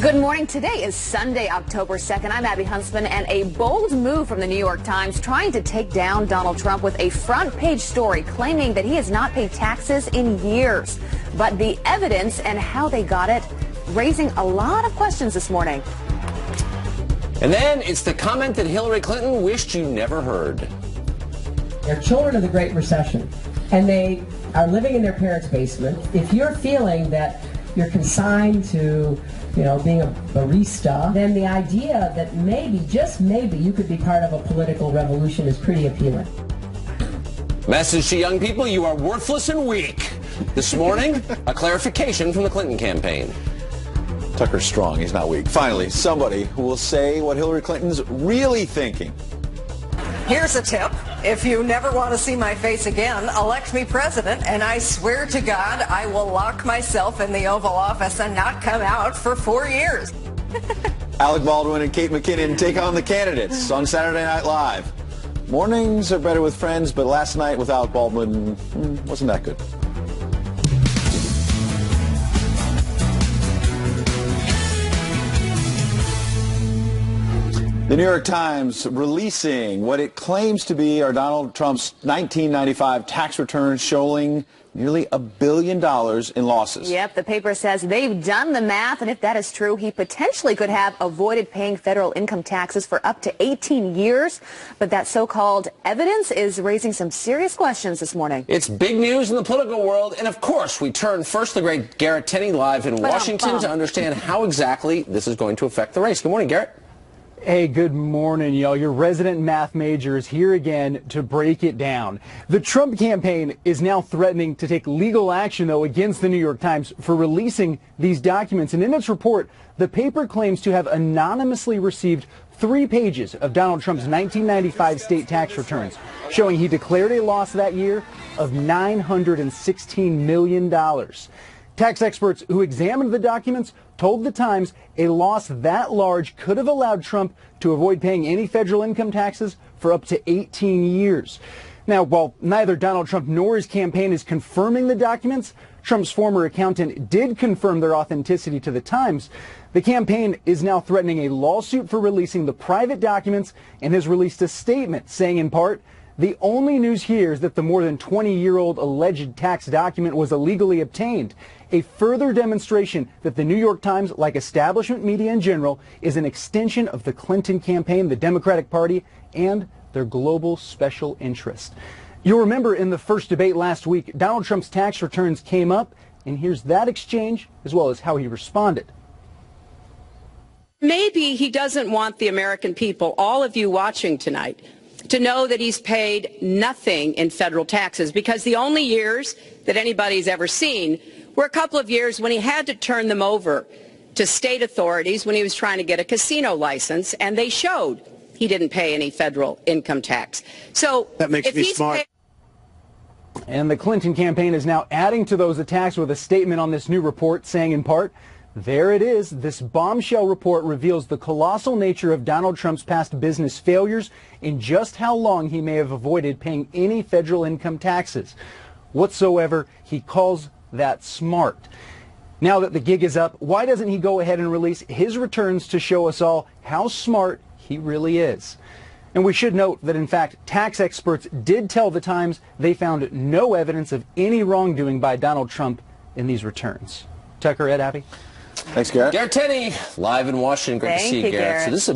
Good morning. Today is Sunday, October 2nd. I'm Abby Huntsman, and a bold move from the New York Times trying to take down Donald Trump with a front page story claiming that he has not paid taxes in years. But the evidence and how they got it raising a lot of questions this morning. And then it's the comment that Hillary Clinton wished you never heard. They're children of the Great Recession, and they are living in their parents' basement. If you're feeling that you're consigned to, being a barista, then the idea that maybe, just maybe, you could be part of a political revolution is pretty appealing. Message to young people, you are worthless and weak. This morning, a clarification from the Clinton campaign. Tucker's strong, he's not weak. Finally, somebody who will say what Hillary Clinton's really thinking. Here's a tip. If you never want to see my face again, elect me president, and I swear to God I will lock myself in the Oval Office and not come out for 4 years. Alec Baldwin and Kate McKinnon take on the candidates on Saturday Night Live. Mornings are better with friends, but last night without Baldwin wasn't that good. The New York Times releasing what it claims to be are Donald Trump's 1995 tax returns showing nearly $1 billion in losses. Yep, the paper says they've done the math, and if that is true, he potentially could have avoided paying federal income taxes for up to 18 years. But that so-called evidence is raising some serious questions this morning. It's big news in the political world, and of course, we turn first to the great Garrett Tenney live in Washington to understand how exactly this is going to affect the race. Good morning, Garrett. Hey, good morning, y'all. Your resident math major is here again to break it down. The Trump campaign is now threatening to take legal action, though, against the New York Times for releasing these documents. And in its report, the paper claims to have anonymously received 3 pages of Donald Trump's 1995 state tax returns, showing he declared a loss that year of $916 million. Tax experts who examined the documents told the Times a loss that large could have allowed Trump to avoid paying any federal income taxes for up to 18 years. Now, while neither Donald Trump nor his campaign is confirming the documents, Trump's former accountant did confirm their authenticity to the Times. The campaign is now threatening a lawsuit for releasing the private documents and has released a statement saying, in part, the only news here is that the more than 20-year-old alleged tax document was illegally obtained, a further demonstration that the New York Times, like establishment media in general, is an extension of the Clinton campaign, the Democratic Party, and their global special interest. You'll remember in the first debate last week, Donald Trump's tax returns came up, and here's that exchange as well as how he responded. Maybe he doesn't want the American people, all of you watching tonight, to know that he's paid nothing in federal taxes, because the only years that anybody's ever seen were a couple of years when he had to turn them over to state authorities when he was trying to get a casino license, and they showed he didn't pay any federal income tax. So that makes me smart. And the Clinton campaign is now adding to those attacks with a statement on this new report saying, in part, there it is. This bombshell report reveals the colossal nature of Donald Trump's past business failures and just how long he may have avoided paying any federal income taxes whatsoever. He calls that smart. Now that the gig is up, why doesn't he go ahead and release his returns to show us all how smart he really is? And we should note that, in fact, tax experts did tell the Times they found no evidence of any wrongdoing by Donald Trump in these returns. Tucker, Ed, Abby? Thanks, Garrett. Garrett Tenney, live in Washington. Great to see you, Garrett. So this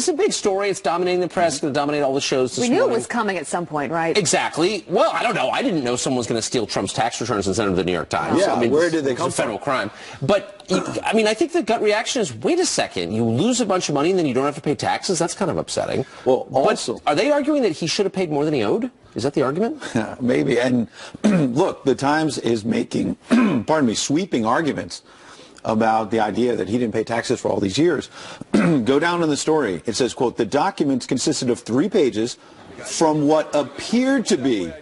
is a big story. It's dominating the press. It's going to dominate all the shows this morning. We knew it was coming at some point, right? Exactly. Well, I don't know. I didn't know someone was going to steal Trump's tax returns and send them to the New York Times. Yeah, where did they come from? It's a federal crime. But, I think the gut reaction is, wait a second, you lose a bunch of money and then you don't have to pay taxes? That's kind of upsetting. Well, also, but are they arguing that he should have paid more than he owed? Is that the argument? Maybe. And look, the Times is making, sweeping arguments about the idea that he didn't pay taxes for all these years. Go down in the story. It says, quote, the documents consisted of 3 pages from what appeared to be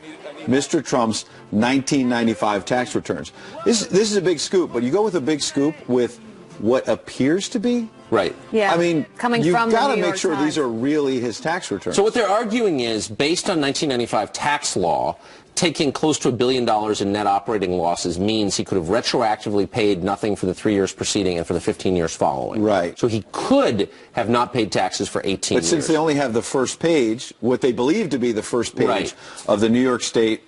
Mr. Trump's 1995 tax returns. This is a big scoop, but you go with a big scoop with what appears to be. Right. Yeah. I mean, coming you've from the got to New make York sure Times. these are really his tax returns. So what they're arguing is, based on 1995 tax law, taking close to $1 billion in net operating losses means he could have retroactively paid nothing for the 3 years preceding and for the 15 years following. Right. So he could have not paid taxes for 18 years. But since they only have the first page, what they believe to be the first page Right. of the New York State,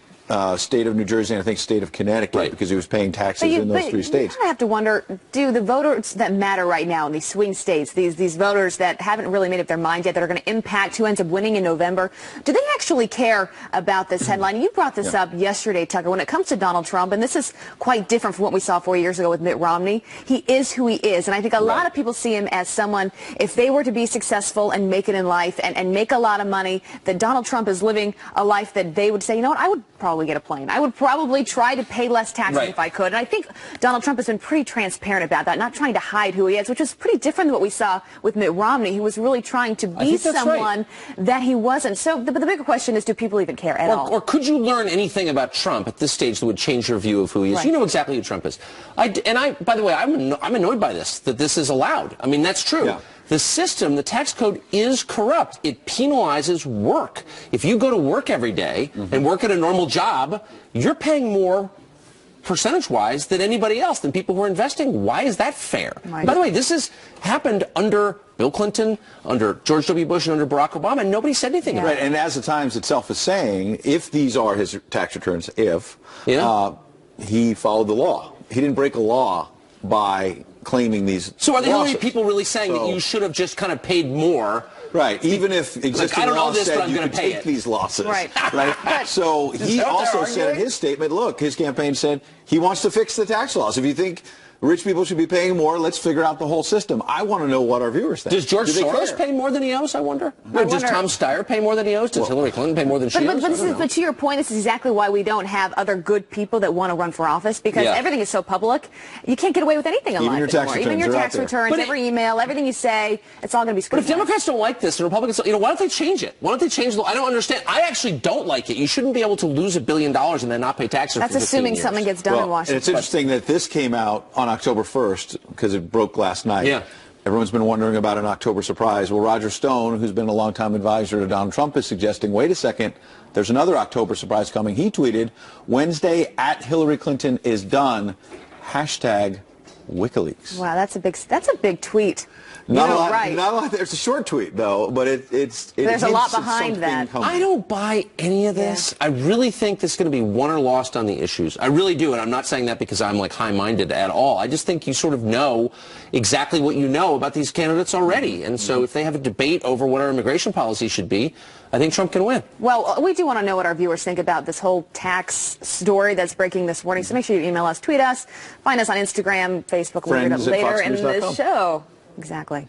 state of New Jersey, and I think state of Connecticut, Right. because he was paying taxes in those three states. I have to wonder, do the voters that matter right now in these swing states, these voters that haven't really made up their mind yet, that are going to impact who ends up winning in November, do they actually care about this headline? You brought this up yesterday, Tucker, when it comes to Donald Trump, and this is quite different from what we saw 4 years ago with Mitt Romney. He is who he is, and I think a lot of people see him as someone, if they were to be successful and make it in life and make a lot of money, that Donald Trump is living a life that they would say, you know what, I would probably get a plane. I would probably try to pay less taxes if I could. And I think Donald Trump has been pretty transparent about that, not trying to hide who he is, which is pretty different than what we saw with Mitt Romney, who was really trying to be someone that he wasn't. So the bigger question is, do people even care at all? Or could you learn anything about Trump at this stage that would change your view of who he is? Right. You know exactly who Trump is. By the way, I'm annoyed by this, that this is allowed. I mean, that's true. Yeah. The system, the tax code, is corrupt. It penalizes work. If you go to work every day and work at a normal job, you're paying more percentage-wise than anybody else, than people who are investing. Why is that fair? Right. By the way, this has happened under Bill Clinton, under George W. Bush, and under Barack Obama, and nobody said anything about it. Right, and as the Times itself is saying, if these are his tax returns, he followed the law. He didn't break a law by claiming these So are the losses. Hillary people really saying that you should have just kind of paid more? Right, even if existing I don't know laws this, but said I'm you gonna could pay take it. these losses. Right. Right? So he that what also they're said in arguing? his statement, look, his campaign said he wants to fix the tax laws. If you think rich people should be paying more, let's figure out the whole system. I want to know what our viewers think. Does George Do they Soros care? pay more than he owes, I wonder? Or does wonder- Tom Steyer pay more than he owes? Does Hillary Clinton pay more than she owes? I don't know. But to your point, this is exactly why we don't have other good people that want to run for office, because everything is so public. You can't get away with anything in Even life your tax anymore. Even your returns are out tax there. returns, But every email, everything you say, it's all going to be But if scrutinized. Democrats don't like this and Republicans don't, why don't they change it? Why don't they change the law? I don't understand. I actually don't like it. You shouldn't be able to lose $1 billion and then not pay taxes That's for 15 assuming years. something gets done in And Washington. it's interesting that this came out on October 1st because it broke last night. Yeah. Everyone's been wondering about an October surprise. Well, Roger Stone, who's been a longtime advisor to Donald Trump, is suggesting, wait a second, there's another October surprise coming. He tweeted, Wednesday at Hillary Clinton is done, hashtag WikiLeaks. Wow, that's a big tweet. Not a lot. Right. Not a lot. There's a short tweet though, but There's a hints lot at behind something that. coming. I don't buy any of this. I really think this is going to be won or lost on the issues. I really do, and I'm not saying that because I'm like high-minded at all. I just think you sort of know exactly what you know about these candidates already, and so if they have a debate over what our immigration policy should be, I think Trump can win. Well, we do want to know what our viewers think about this whole tax story that's breaking this morning. So make sure you email us, tweet us, find us on Instagram, Facebook. We'll read it later in the show. Exactly.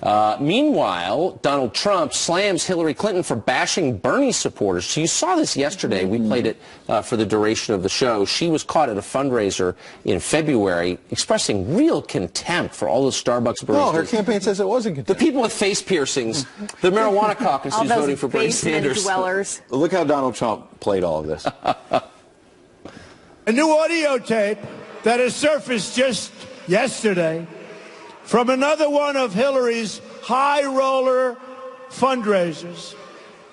Meanwhile, Donald Trump slams Hillary Clinton for bashing Bernie supporters. So you saw this yesterday. We played it for the duration of the show. She was caught at a fundraiser in February expressing real contempt for all the Starbucks baristas. No, her campaign says it wasn't contempt. The people with face piercings, the marijuana caucus All who's those voting for Bernie basement Sanders. dwellers. Look how Donald Trump played all of this. A new audio tape that has surfaced just yesterday from another one of Hillary's high roller fundraisers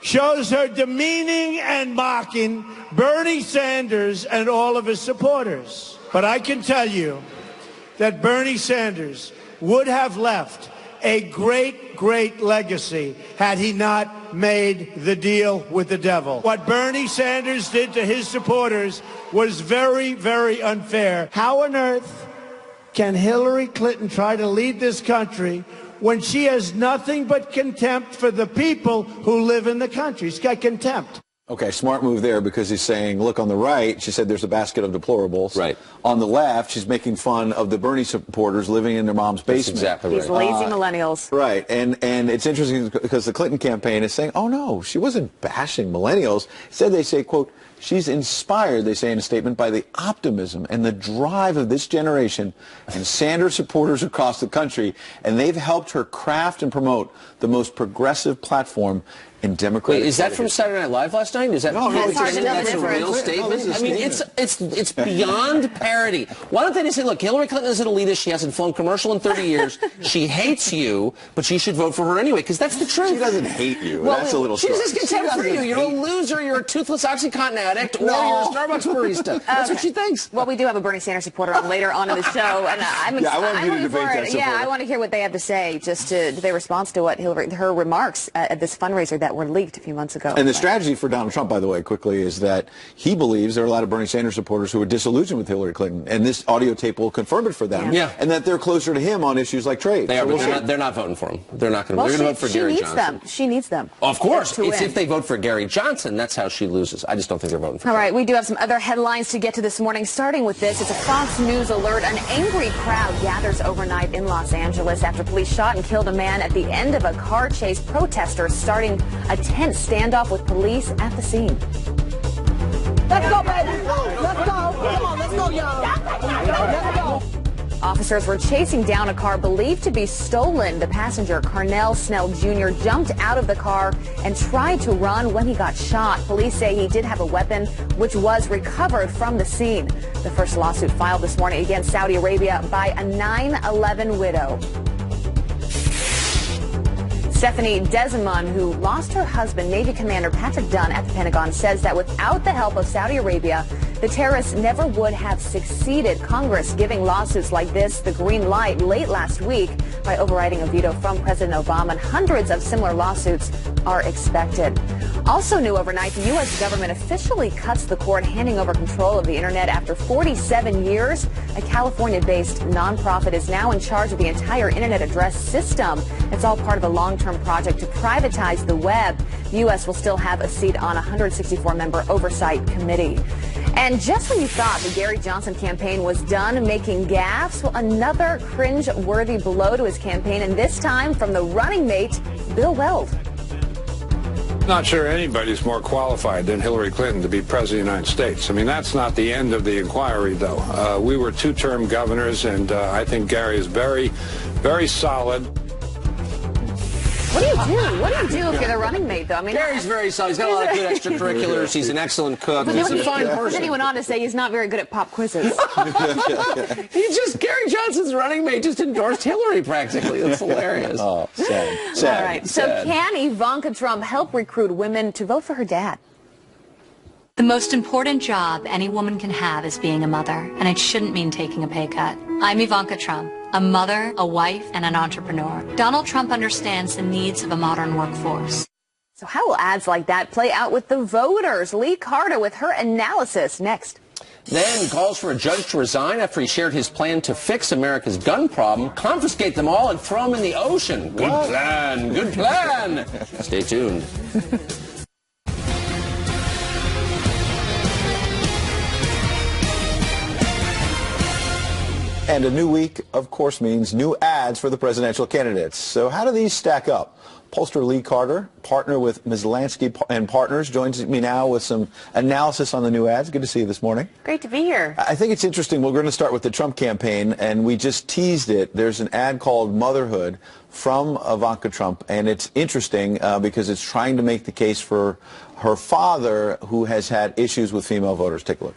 shows her demeaning and mocking Bernie Sanders and all of his supporters. But I can tell you that Bernie Sanders would have left a great, great legacy had he not made the deal with the devil. What Bernie Sanders did to his supporters was very, very unfair. How on earth can Hillary Clinton try to lead this country when she has nothing but contempt for the people who live in the country? She's got contempt. Okay, smart move there because he's saying, look, on the right, she said there's a basket of deplorables. Right. On the left, she's making fun of the Bernie supporters living in their mom's basement. That's exactly These lazy millennials. Right, and it's interesting because the Clinton campaign is saying, oh no, she wasn't bashing millennials. Instead they say, quote, She's inspired, they say in a statement, by the optimism and the drive of this generation and Sanders supporters across the country, and they've helped her craft and promote the most progressive platform in Democratic. Wait, is that from Saturday Night Live last night? Is that that's a real statement? I mean, it's beyond parody. Why don't they just say, look, Hillary Clinton is an elitist. She hasn't flown commercial in 30 years. She hates you, but you should vote for her anyway, because that's the truth. She doesn't hate you. Well, that's a little strong. She just contempt for you. You're a loser. You're a toothless OxyContin addict, or you're a Starbucks barista. That's what she thinks. Well, we do have a Bernie Sanders supporter on later on in the show, and I'm excited. I want you to debate that supporter. Yeah, I want to hear what they have to say, just to their response to what her remarks at this fundraiser that were leaked a few months ago. And the strategy for Donald Trump, by the way, quickly, is that he believes there are a lot of Bernie Sanders supporters who are disillusioned with Hillary Clinton, and this audio tape will confirm it for them. Yeah. And that they're closer to him on issues like trade. They are, but they're not voting for him. They're not going to. They're going to vote for Gary Johnson. She needs them. Of course. It's if they vote for Gary Johnson, that's how she loses. I just don't think they're voting for him. All right, we do have some other headlines to get to this morning, starting with this. It's a Fox News alert. An angry crowd gathers overnight in Los Angeles after police shot and killed a man at the end of a car chase. Protesters starting a tense standoff with police at the scene. Let's go, baby. Let's go. Come on, let's go, y'all. Let's go. Officers were chasing down a car believed to be stolen. The passenger, Carnell Snell Jr., jumped out of the car and tried to run when he got shot. Police say he did have a weapon, which was recovered from the scene. The first lawsuit filed this morning against Saudi Arabia by a 9/11 widow. Stephanie Desmond, who lost her husband, Navy Commander Patrick Dunn, at the Pentagon, says that without the help of Saudi Arabia, the terrorists never would have succeeded. Congress giving lawsuits like this the green light late last week by overriding a veto from President Obama, and hundreds of similar lawsuits are expected. Also new overnight, the U.S. government officially cuts the cord, handing over control of the internet after 47 years. A California-based nonprofit is now in charge of the entire internet address system. It's all part of a long-term project to privatize the web. The U.S. will still have a seat on a 164-member oversight committee. And just when you thought the Gary Johnson campaign was done making gaffes, well, another cringe-worthy blow to his campaign, and this time from the running mate, Bill Weld. Not sure anybody's more qualified than Hillary Clinton to be president of the United States. I mean, that's not the end of the inquiry, though. We were two-term governors, and I think Gary is very, very solid. What do you do? What do you do if you're the running mate, though? I mean, Gary's very solid. He's got a lot of good extracurriculars. He's an excellent cook. But He's a fine person. Then he went on to say he's not very good at pop quizzes. Gary Johnson's running mate just endorsed Hillary practically. That's hilarious. Oh, sad. All right. So can Ivanka Trump help recruit women to vote for her dad? The most important job any woman can have is being a mother, and it shouldn't mean taking a pay cut. I'm Ivanka Trump, a mother, a wife, and an entrepreneur. Donald Trump understands the needs of a modern workforce. So how will ads like that play out with the voters? Lee Carter with her analysis next. Then calls for a judge to resign after he shared his plan to fix America's gun problem, confiscate them all, and throw them in the ocean. Good plan. Good plan. Stay tuned. And a new week, of course, means new ads for the presidential candidates. So how do these stack up? Pollster Lee Carter, partner with Ms. Lansky and Partners, joins me now with some analysis on the new ads. Good to see you this morning. Great to be here. I think it's interesting. We're going to start with the Trump campaign, and we just teased it. There's an ad called Motherhood from Ivanka Trump, and it's interesting because it's trying to make the case for her father, who has had issues with female voters. Take a look.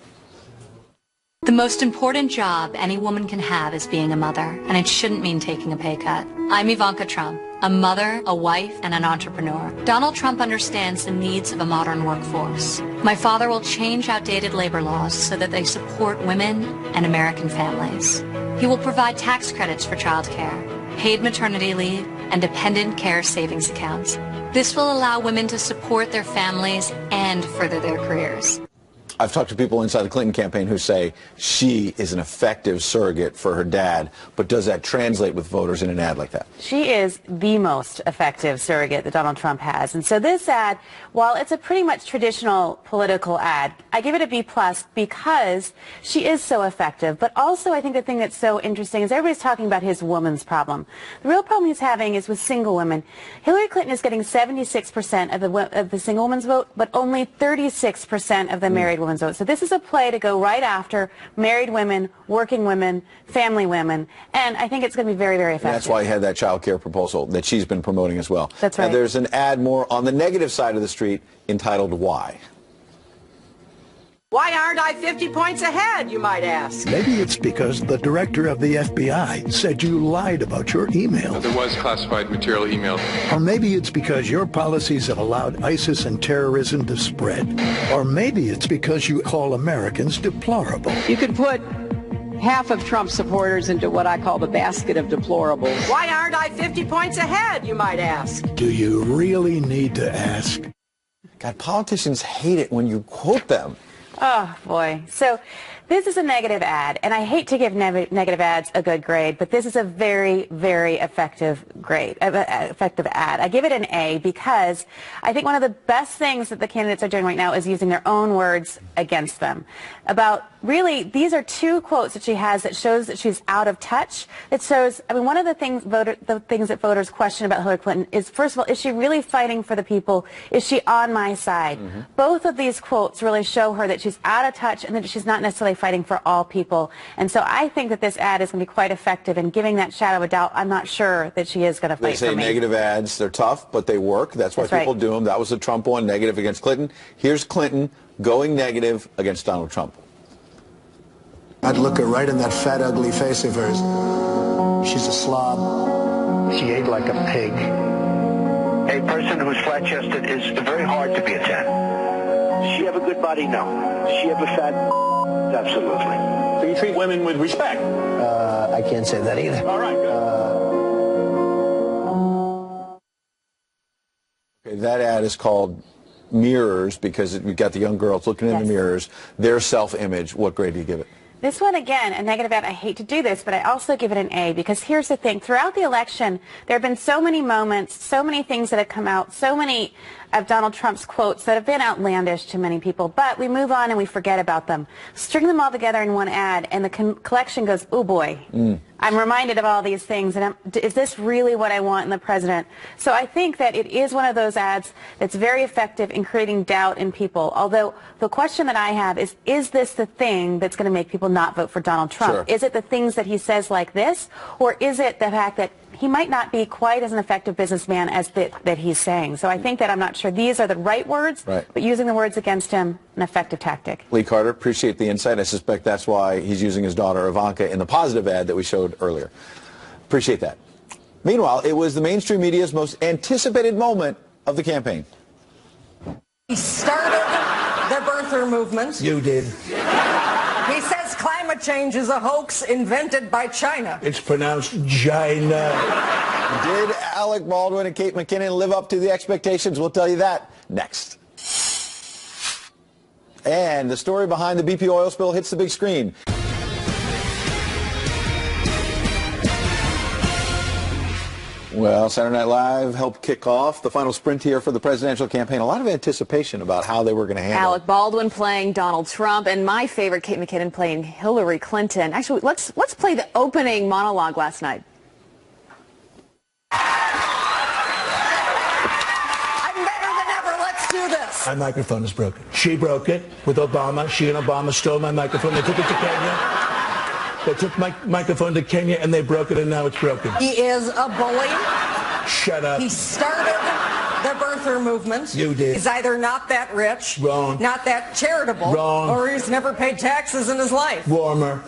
The most important job any woman can have is being a mother, and it shouldn't mean taking a pay cut. I'm Ivanka Trump, a mother, a wife, and an entrepreneur. Donald Trump understands the needs of a modern workforce. My father will change outdated labor laws so that they support women and American families. He will provide tax credits for childcare, paid maternity leave, and dependent care savings accounts. This will allow women to support their families and further their careers. I've talked to people inside the Clinton campaign who say she is an effective surrogate for her dad, but does that translate with voters in an ad like that? She is the most effective surrogate that Donald Trump has. And so this ad, while it's a pretty much traditional political ad, I give it a B+ because she is so effective. But also I think the thing that's so interesting is everybody's talking about his woman's problem. The real problem he's having is with single women. Hillary Clinton is getting 76% of the single woman's vote, but only 36% of the married women's vote. So this is a play to go right after married women, working women, family women, and I think it's going to be very, very effective. And that's why he had that child care proposal that she's been promoting as well. That's right. And there's an ad more on the negative side of the street entitled Why? Why aren't I 50 points ahead, you might ask? Maybe it's because the director of the FBI said you lied about your email. There was classified material emailed. Or maybe it's because your policies have allowed ISIS and terrorism to spread. Or maybe it's because you call Americans deplorable. You could put half of Trump supporters into what I call the basket of deplorables. Why aren't I 50 points ahead, you might ask? Do you really need to ask? God, politicians hate it when you quote them. Oh, boy. So this is a negative ad, and I hate to give negative ads a good grade, but this is a very, very effective ad. I give it an A because I think one of the best things that the candidates are doing right now is using their own words against them. About really, these are two quotes that she has that shows that she's out of touch. It shows, I mean, one of the things that voters question about Hillary Clinton is, first of all, is she really fighting for the people? Is she on my side? Both of these quotes really show her that she's out of touch and that she's not necessarily fighting for all people. And so I think that this ad is going to be quite effective in giving that shadow of a doubt. I'm not sure that she is going to fight for me. They say negative ads, they're tough, but they work. That's why people do them. That was the Trump one, negative against Clinton. Here's Clinton going negative against Donald Trump. I'd look her right in that fat, ugly face of hers. She's a slob. She ate like a pig. A person who's flat-chested is very hard to be a 10. Does she have a good body? No. Does she have a fat? Absolutely. So you treat women with respect? I can't say that either. All right, good. Okay, that ad is called Mirrors because we've got the young girls looking in the mirrors. Their self-image. What grade do you give it? This one, again, a negative ad. I hate to do this, but I also give it an A because here's the thing. Throughout the election, there have been so many moments, so many things that have come out, so many of Donald Trump's quotes that have been outlandish to many people, but we move on and we forget about them. String them all together in one ad, and the collection goes, oh boy, I'm reminded of all these things, and is this really what I want in the president? So I think that it is one of those ads that's very effective in creating doubt in people, although the question that I have is this the thing that's going to make people not vote for Donald Trump? Sure. Is it the things that he says like this, or is it the fact that he might not be quite as an effective businessman as that he's saying? So I think that I'm not sure these are the right words, but using the words against him, an effective tactic. Lee Carter, appreciate the insight. I suspect that's why he's using his daughter Ivanka in the positive ad that we showed earlier. Appreciate that. Meanwhile, it was the mainstream media's most anticipated moment of the campaign. He started the birther movement. You did. He says climate change is a hoax invented by China. It's pronounced China. Did Alec Baldwin and Kate McKinnon live up to the expectations? We'll tell you that next. And the story behind the BP oil spill hits the big screen. Well, Saturday Night Live helped kick off the final sprint here for the presidential campaign. A lot of anticipation about how they were going to handle it. Alec Baldwin playing Donald Trump, and my favorite, Kate McKinnon, playing Hillary Clinton. Actually, let's play the opening monologue last night. I'm better than ever. Let's do this. My microphone is broken. She broke it with Obama. She and Obama stole my microphone. They took it to Kenya. They took my microphone to Kenya and they broke it, and now it's broken. He is a bully. Shut up. He started the birther movement. You did. He's either not that rich, wrong, not that charitable, wrong, or he's never paid taxes in his life. Warmer.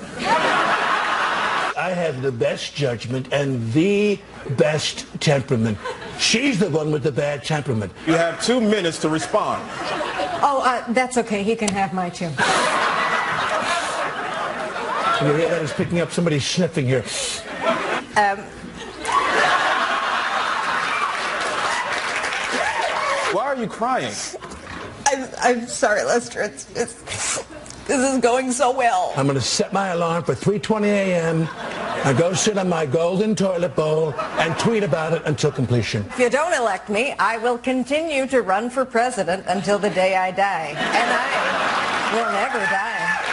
I have the best judgment and the best temperament. She's the one with the bad temperament. You have 2 minutes to respond. Oh, that's okay. He can have my 2. You hear that? It's picking up somebody sniffing here. Why are you crying? I'm sorry, Lester. This is going so well. I'm going to set my alarm for 3:20 a.m. I go sit on my golden toilet bowl and tweet about it until completion. If you don't elect me, I will continue to run for president until the day I die. And I will never die.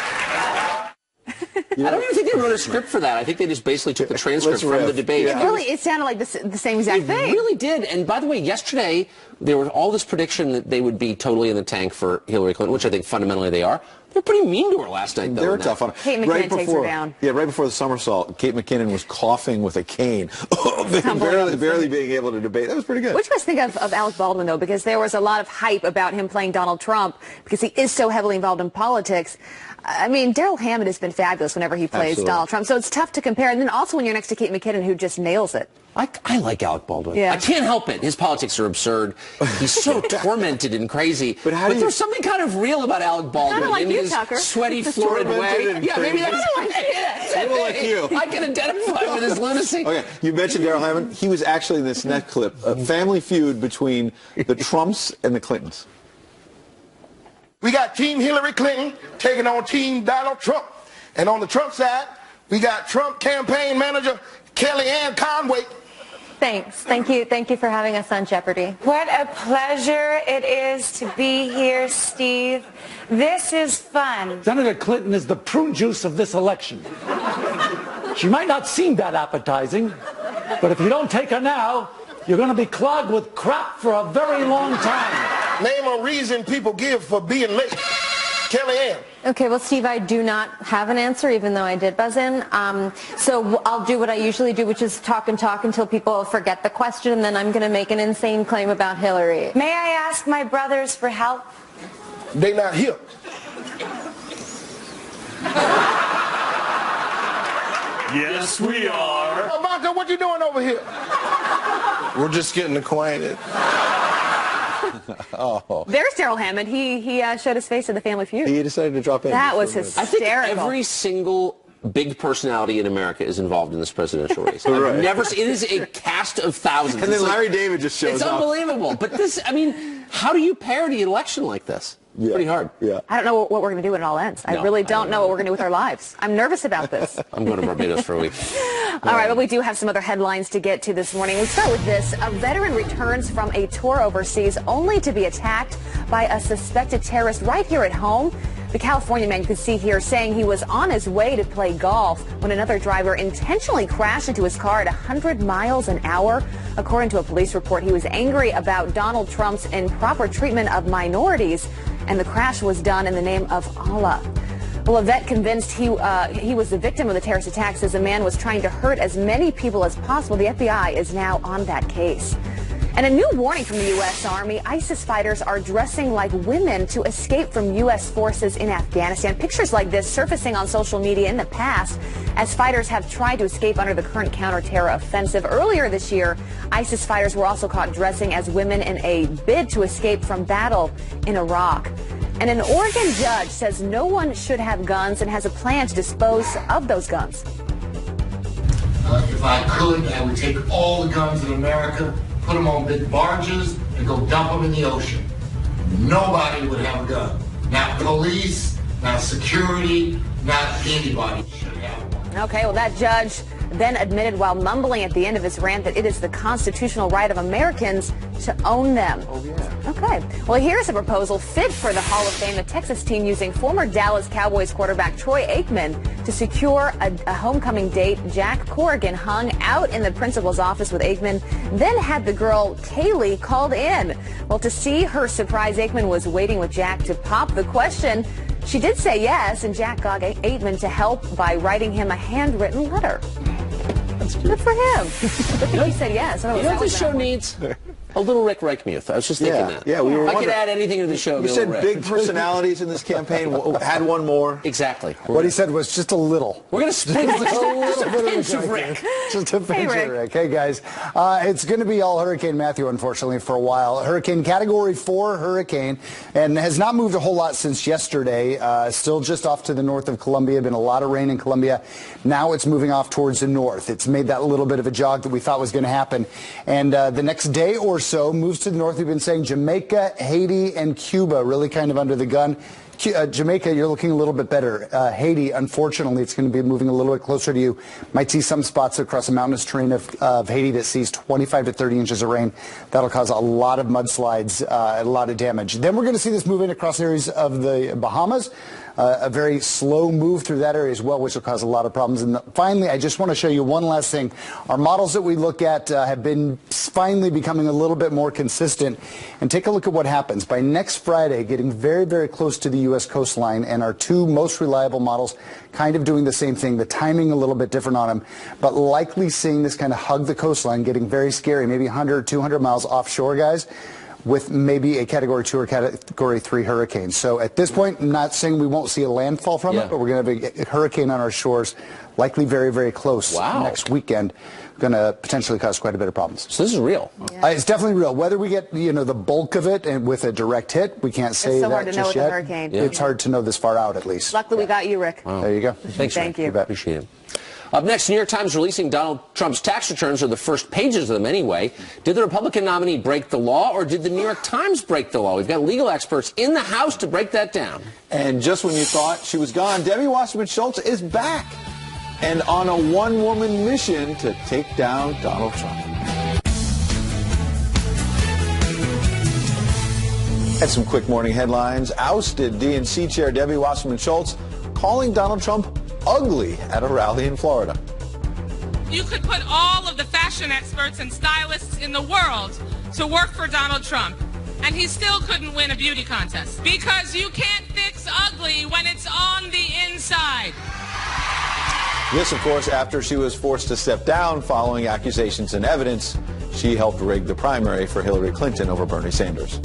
I don't even think they wrote a script for that. I think they just basically took the transcript from the debate. It sounded like the same exact thing. It really did. And by the way, yesterday, there was all this prediction that they would be totally in the tank for Hillary Clinton, which I think fundamentally they are. They're pretty mean to her last night, though. They were tough on her. Kate McKinnon takes her down. Yeah, right before the somersault, Kate McKinnon was coughing with a cane, barely being able to debate. That was pretty good. What do you guys think of Alec Baldwin, though? Because there was a lot of hype about him playing Donald Trump because he is so heavily involved in politics. I mean, Daryl Hammond has been fabulous whenever he plays Donald Trump, so it's tough to compare. And then also when you're next to Kate McKinnon, who just nails it. I like Alec Baldwin. Yeah. I can't help it. His politics are absurd. He's so tormented and crazy. But there's something kind of real about Alec Baldwin Kind of like in you, his Tucker. sweaty, florid way. Yeah, maybe that's like you. I can identify with his lunacy. Okay, you mentioned Daryl Hammond. He was actually in this next clip, a family feud between the Trumps and the Clintons. We got Team Hillary Clinton taking on Team Donald Trump. And on the Trump side, we got Trump campaign manager Kellyanne Conway. Thanks. Thank you for having us on Jeopardy. What a pleasure it is to be here, Steve. This is fun. Senator Clinton is the prune juice of this election. She might not seem that appetizing, but if you don't take her now, you're going to be clogged with crap for a very long time. Name a reason people give for being late. Kellyanne. Okay, well, Steve, I do not have an answer, even though I did buzz in. So I'll do what I usually do, which is talk and talk until people forget the question, and then I'm going to make an insane claim about Hillary. May I ask my brothers for help? They not here. Yes, we are. Ivanka, what you doing over here? We're just getting acquainted. There's Daryl Hammond. He showed his face at the Family Feud. He decided to drop in. That was hysterical. I think every single big personality in America is involved in this presidential race. I've never seen, it is a cast of thousands. And then Larry David just shows up. It's unbelievable. But this, I mean, how do you parody an election like this? Yeah. Pretty hard. Yeah. I don't know what we're going to do when it all ends. I really don't know what we're going to do with our lives. I'm nervous about this. I'm going to Barbados for a week. All right, but we do have some other headlines to get to this morning. Let's start with this. A veteran returns from a tour overseas only to be attacked by a suspected terrorist right here at home. The California man you can see here saying he was on his way to play golf when another driver intentionally crashed into his car at 100 miles an hour. According to a police report, he was angry about Donald Trump's improper treatment of minorities, and the crash was done in the name of Allah. Well, a vet convinced he was the victim of the terrorist attack says the man was trying to hurt as many people as possible. The FBI is now on that case. And a new warning from the U.S. Army. ISIS fighters are dressing like women to escape from U.S. forces in Afghanistan. Pictures like this surfacing on social media in the past as fighters have tried to escape under the current counter-terror offensive. Earlier this year, ISIS fighters were also caught dressing as women in a bid to escape from battle in Iraq. And an Oregon judge says no one should have guns and has a plan to dispose of those guns. If I could, I would take all the guns in America, put them on big barges, and go dump them in the ocean. Nobody would have a gun. Not police, not security, not anybody should have one. Okay, well, that judge then admitted while mumbling at the end of his rant that it is the constitutional right of Americans to own them. Oh, yeah. Okay. Well, here's a proposal fit for the Hall of Fame. The Texas team using former Dallas Cowboys quarterback Troy Aikman to secure a homecoming date. Jack Corrigan hung out in the principal's office with Aikman, then had the girl Kaylee called in. Well, to see her surprise, Aikman was waiting with Jack to pop the question. She did say yes, and Jack got Aikman to help by writing him a handwritten letter. That's good for him. He said yes. You know what this show needs? A little Rick Reicmuth. I was just thinking that. Yeah, we were. I could add anything to the show. You said big personalities in this campaign. Had one more. Exactly. What he said was just a little. We're going to spend just a pinch of Rick. Just a pinch of Rick. Hey, guys. It's going to be all Hurricane Matthew, unfortunately, for a while. Hurricane Category 4 hurricane, and has not moved a whole lot since yesterday. Still just off to the north of Colombia. Been a lot of rain in Colombia. Now it's moving off towards the north. It's made that little bit of a jog that we thought was going to happen. And the next day or so. Moves to the north, we've been saying Jamaica, Haiti, and Cuba really kind of under the gun. Jamaica, you're looking a little bit better. Haiti, unfortunately, it's going to be moving a little bit closer to you. Might see some spots across the mountainous terrain of Haiti that sees 25 to 30 inches of rain. That'll cause a lot of mudslides, a lot of damage. Then we're going to see this move in across areas of the Bahamas. A very slow move through that area as well, which will cause a lot of problems. And finally, I just want to show you one last thing. Our models that we look at have been finally becoming a little bit more consistent. And take a look at what happens. By next Friday, getting very, very close to the U.S. coastline, and our two most reliable models kind of doing the same thing, the timing a little bit different on them, but likely seeing this kind of hug the coastline, getting very scary, maybe 100, 200 miles offshore, guys, with maybe a Category 2 or Category 3 hurricane. So at this point, I'm not saying we won't see a landfall from it, but we're going to have a hurricane on our shores, likely very, very close next weekend. Going to potentially cause quite a bit of problems. So this is real. It's definitely real. Whether we get, the bulk of it and with a direct hit, we can't say it's so that hard to know just with yet. a hurricane. It's hard to know this far out, at least. Luckily, we got you, Rick. Wow. There you go. Thanks, Thank you. Appreciate it. Up next, New York Times releasing Donald Trump's tax returns, or the first pages of them anyway. Did the Republican nominee break the law, or did the New York Times break the law? We've got legal experts in the House to break that down. And just when you thought she was gone, Debbie Wasserman Schultz is back and on a one-woman mission to take down Donald Trump. And some quick morning headlines. Ousted DNC Chair Debbie Wasserman Schultz calling Donald Trump ugly at a rally in Florida. You could put all of the fashion experts and stylists in the world to work for Donald Trump, and he still couldn't win a beauty contest because you can't fix ugly when it's on the inside. This, of course, after she was forced to step down following accusations and evidence she helped rig the primary for Hillary Clinton over Bernie Sanders.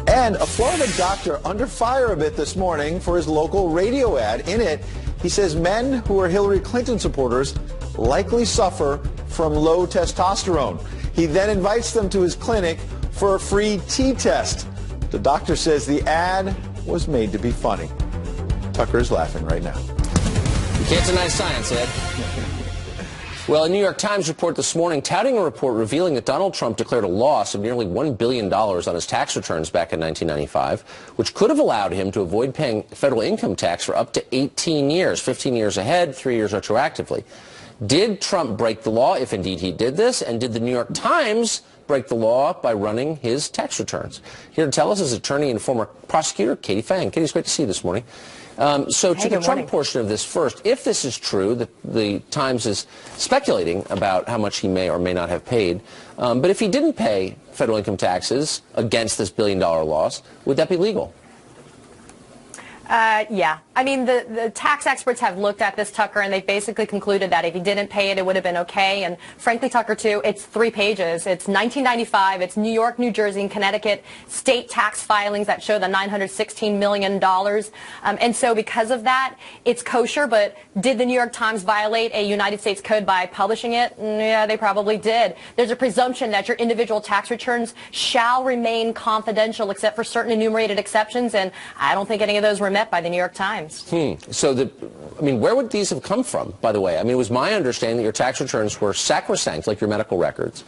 And a Florida doctor under fire a bit this morning for his local radio ad. In it, he says men who are Hillary Clinton supporters likely suffer from low testosterone. He then invites them to his clinic for a free T-test. The doctor says the ad was made to be funny. Tucker is laughing right now. You can't deny science, Ed. Well, a New York Times report this morning touting a report revealing that Donald Trump declared a loss of nearly $1 billion on his tax returns back in 1995, which could have allowed him to avoid paying federal income tax for up to 18 years, 15 years ahead, 3 years retroactively. Did Trump break the law, if indeed he did this, and did the New York Times break the law by running his tax returns? Here to tell us is attorney and former prosecutor Katie Phang. Katie, it's great to see you this morning. So to the Trump portion of this first, if this is true, that the Times is speculating about how much he may or may not have paid, but if he didn't pay federal income taxes against this $1 billion loss, would that be legal? Yeah. I mean, the tax experts have looked at this, Tucker, and they basically concluded that if he didn't pay it, it would have been okay. And frankly, Tucker, too, it's 3 pages. It's 1995. It's New York, New Jersey, and Connecticut state tax filings that show the $916 million. And so because of that, it's kosher. But did the New York Times violate a United States code by publishing it? Yeah, they probably did. There's a presumption that your individual tax returns shall remain confidential except for certain enumerated exceptions. And I don't think any of those were met by the New York Times. So, where would these have come from, by the way? I mean, it was my understanding that your tax returns were sacrosanct, like your medical records.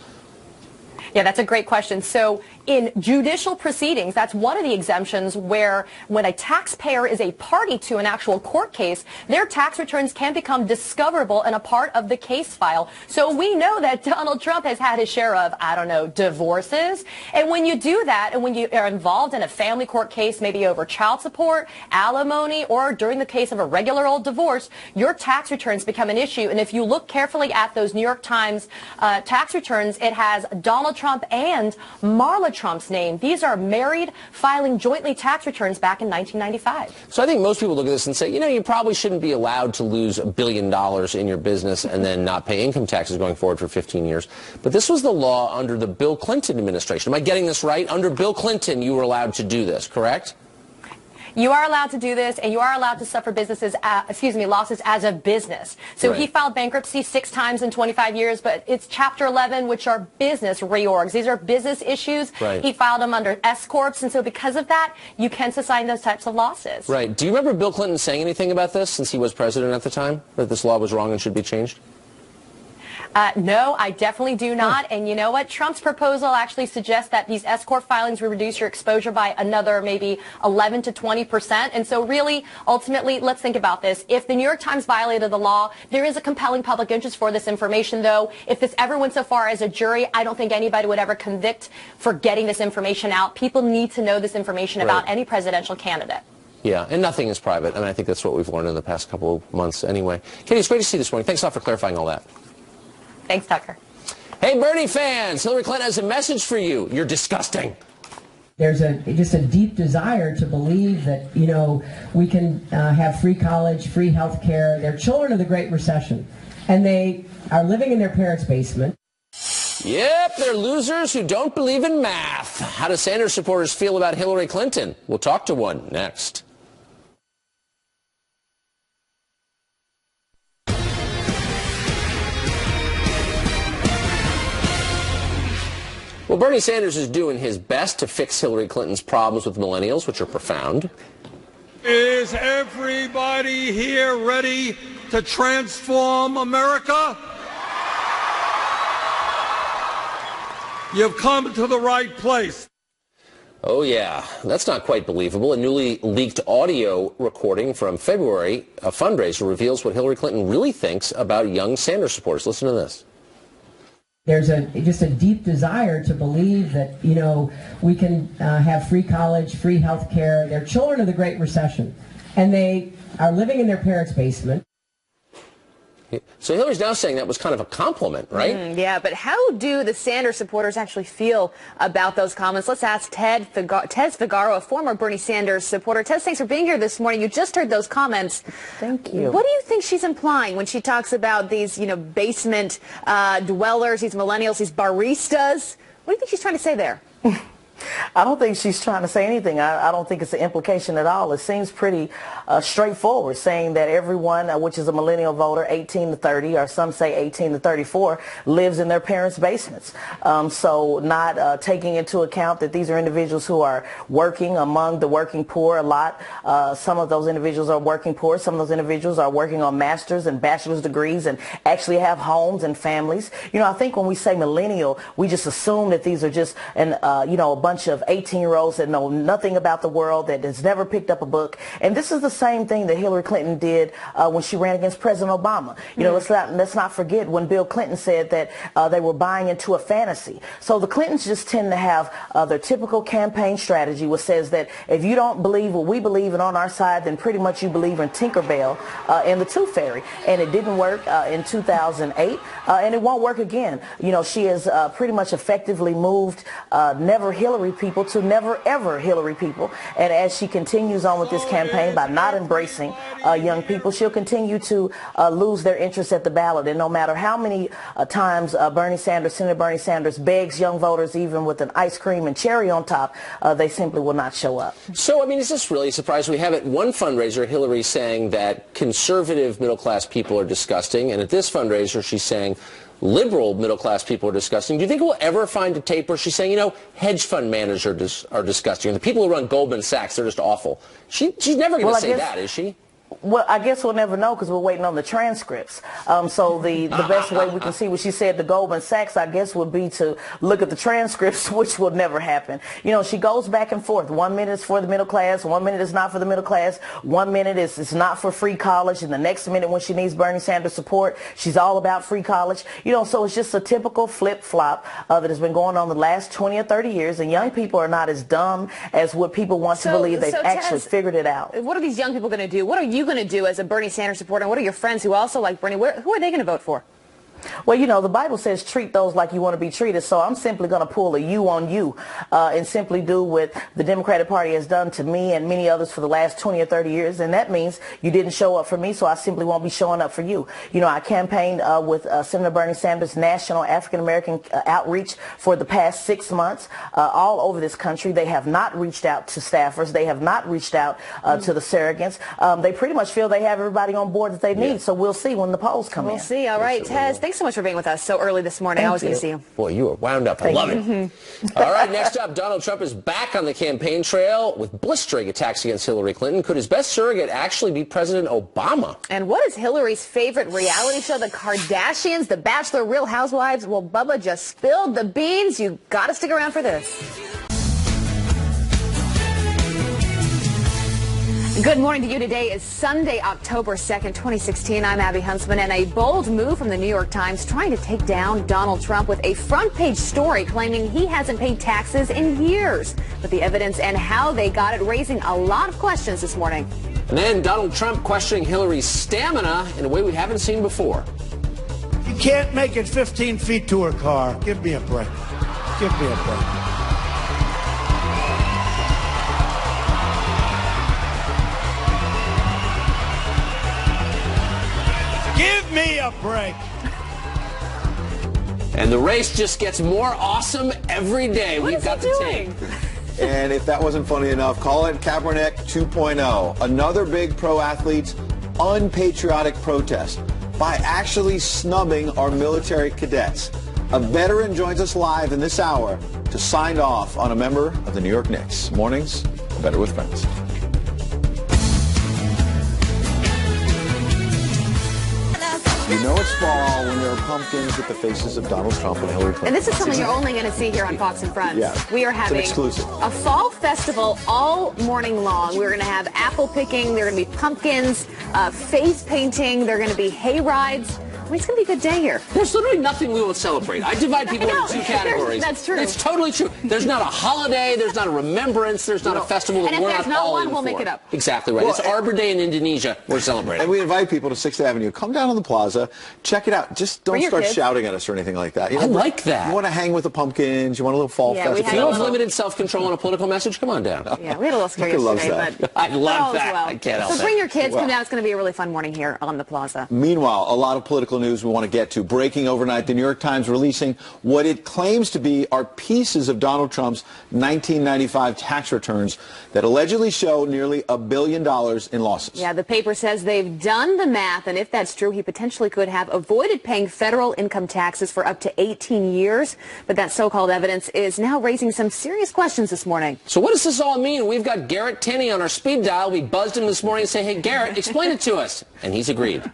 Yeah, that's a great question. So in judicial proceedings, that's one of the exemptions where when a taxpayer is a party to an actual court case, their tax returns can become discoverable and a part of the case file. So we know that Donald Trump has had his share of, I don't know, divorces. And when you do that, and when you are involved in a family court case, maybe over child support, alimony, or during the case of a regular old divorce, your tax returns become an issue. And if you look carefully at those New York Times tax returns, it has Donald Trump and Marla Trump's name. These are married filing jointly tax returns back in 1995. So I think most people look at this and say, you probably shouldn't be allowed to lose $1 billion in your business and then not pay income taxes going forward for 15 years. But this was the law under the Bill Clinton administration. Am I getting this right? Under Bill Clinton, you were allowed to do this, correct? You are allowed to do this, and you are allowed to suffer losses as a business. So Right. He filed bankruptcy 6 times in 25 years, but it's Chapter 11, which are business reorgs. These are business issues. Right. He filed them under S-corps, and so because of that, you can sustain those types of losses. Right. Do you remember Bill Clinton saying anything about this since he was president at the time, that this law was wrong and should be changed? No, I definitely do not. And you know what? Trump's proposal actually suggests that these S-corp filings will reduce your exposure by another maybe 11 to 20%. And so really, ultimately, let's think about this. If the New York Times violated the law, there is a compelling public interest for this information, though. If this ever went so far as a jury, I don't think anybody would ever convict for getting this information out. People need to know this information about any presidential candidate. Yeah, and nothing is private. I mean, I think that's what we've learned in the past couple of months anyway. Katie, it's great to see you this morning. Thanks a lot for clarifying all that. Thanks, Tucker. Hey, Bernie fans, Hillary Clinton has a message for you. You're disgusting. There's just a deep desire to believe that, you know, we can have free college, free health care. They're children of the Great Recession, and they are living in their parents' basement. Yep, they're losers who don't believe in math. How do Sanders supporters feel about Hillary Clinton? We'll talk to one next. Well, Bernie Sanders is doing his best to fix Hillary Clinton's problems with millennials, which are profound. Is everybody here ready to transform America? You've come to the right place. Oh, yeah. That's not quite believable. A newly leaked audio recording from February, a fundraiser, reveals what Hillary Clinton really thinks about young Sanders supporters. Listen to this. There's just a deep desire to believe that, you know, we can have free college, free health care. They're children of the Great Recession, and they are living in their parents' basement. So Hillary's now saying that was kind of a compliment, right? Yeah, but how do the Sanders supporters actually feel about those comments? Let's ask Ted Figaro, a former Bernie Sanders supporter. Ted, thanks for being here this morning. You just heard those comments. Thank you. What do you think she's implying when she talks about these, you know, basement dwellers, these millennials, these baristas? What do you think she's trying to say there? I don't think she's trying to say anything. I don't think it's an implication at all. It seems pretty straightforward, saying that everyone, which is a millennial voter, 18 to 30, or some say 18 to 34, lives in their parents' basements. So not taking into account that these are individuals who are working among the working poor a lot. Some of those individuals are working poor. Some of those individuals are working on master's and bachelor's degrees and actually have homes and families. You know, I think when we say millennial, we just assume that these are just, you know, a bunch of 18-year-olds that know nothing about the world, that has never picked up a book. And this is the same thing that Hillary Clinton did when she ran against President Obama. You know, let's not forget when Bill Clinton said that they were buying into a fantasy. So the Clintons just tend to have their typical campaign strategy, which says that if you don't believe what we believe and on our side, then pretty much you believe in Tinkerbell and the Tooth Fairy. And it didn't work in 2008, and it won't work again. You know, she has pretty much effectively moved never Hillary people to never ever Hillary people, and as she continues on with this campaign by not embracing young people, she'll continue to lose their interest at the ballot. And no matter how many times Senator Bernie Sanders begs young voters, even with an ice cream and cherry on top, they simply will not show up. So, I mean, is this really a surprise? We have at one fundraiser Hillary saying that conservative middle-class people are disgusting, and at this fundraiser she's saying liberal middle-class people are disgusting. Do you think we'll ever find a tape where she's saying, you know, hedge fund managers are disgusting, and the people who run Goldman Sachs, they're just awful? She's never going to say that, is she? Well, I guess we'll never know because we're waiting on the transcripts. So the best way we can see what she said to Goldman Sachs, I guess, would be to look at the transcripts, which will never happen. You know, she goes back and forth. 1 minute is for the middle class. 1 minute is not for the middle class. 1 minute is not for free college. And the next minute, when she needs Bernie Sanders support, she's all about free college. You know, so it's just a typical flip-flop that has been going on the last 20 or 30 years. And young people are not as dumb as what people want to believe. They've actually figured it out. What are these young people going to do? What are you going to do as a Bernie Sanders supporter? And what are your friends who also like Bernie? Who are they going to vote for? Well, you know, the Bible says treat those like you want to be treated, so I'm simply going to pull a you on you and simply do what the Democratic Party has done to me and many others for the last 20 or 30 years, and that means you didn't show up for me, so I simply won't be showing up for you. You know, I campaigned with Senator Bernie Sanders' national African-American outreach for the past 6 months all over this country. They have not reached out to staffers. They have not reached out to the surrogates. They pretty much feel they have everybody on board that they need, so we'll see when the polls come in. We'll see. All right, Tez, thanks thanks so much for being with us so early this morning. Always good to see you. Boy, you are wound up. I love it. All right, next up, Donald Trump is back on the campaign trail with blistering attacks against Hillary Clinton. Could his best surrogate actually be President Obama? And what is Hillary's favorite reality show? The Kardashians, The Bachelor, Real Housewives? Well, Bubba just spilled the beans. You got to stick around for this. Good morning to you. Today is Sunday, October 2nd, 2016. I'm Abby Huntsman, and a bold move from the New York Times trying to take down Donald Trump with a front-page story claiming he hasn't paid taxes in years. But the evidence and how they got it raising a lot of questions this morning. And then Donald Trump questioning Hillary's stamina in a way we haven't seen before. You can't make it 15 feet to her car. Give me a break. Give me a break. Give me a break. And the race just gets more awesome every day. We've got the tape. And if that wasn't funny enough, call it Kaepernick 2.0. Another big pro athlete's unpatriotic protest by actually snubbing our military cadets. A veteran joins us live in this hour to sign off on a member of the New York Knicks. Mornings, Better with Friends. You know it's fall when there are pumpkins with the faces of Donald Trump and Hillary Clinton. And this is something you're only going to see here on Fox and Friends. Yeah, we are having it's an exclusive. A fall festival all morning long. We're going to have apple picking. There are going to be pumpkins, face painting. There are going to be hay rides. I mean, it's going to be a good day here. There's literally nothing we will celebrate. I divide people into two categories. That's true. It's totally true. There's not a holiday. There's not a remembrance. There's not a festival that and we're if there's not not all one, in we'll for. make it up. Exactly right. Well, it's Arbor Day in Indonesia. We're celebrating. And we invite people to 6th Avenue. Come down to the plaza. Check it out. Just don't start shouting at us or anything like that. You know, I like that. You want to hang with the pumpkins. You want a little fall festival. If you have limited self-control and a political message, come on down. Yeah, we had a little scary yesterday, but I love that. Well. I can't help it. So bring your kids. Come down. It's going to be a really fun morning here on the plaza. Meanwhile, a lot of political news we want to get to. Breaking overnight, the New York Times releasing what it claims to be are pieces of Donald Trump's 1995 tax returns that allegedly show nearly $1 billion in losses. Yeah, the paper says they've done the math, and if that's true, he potentially could have avoided paying federal income taxes for up to 18 years. But that so-called evidence is now raising some serious questions this morning. So what does this all mean? We've got Garrett Tenney on our speed dial. We buzzed him this morning and say, hey, Garrett, explain it to us. And he's agreed.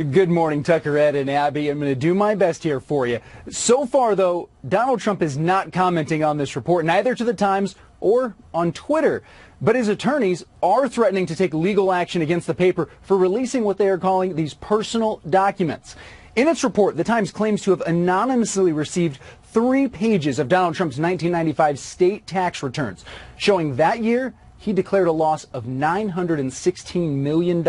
Good morning, Tucker, Ed, and Abby. I'm going to do my best here for you. So far, though, Donald Trump is not commenting on this report, neither to the Times or on Twitter. But his attorneys are threatening to take legal action against the paper for releasing what they are calling these personal documents. In its report, the Times claims to have anonymously received 3 pages of Donald Trump's 1995 state tax returns, showing that year he declared a loss of $916 million.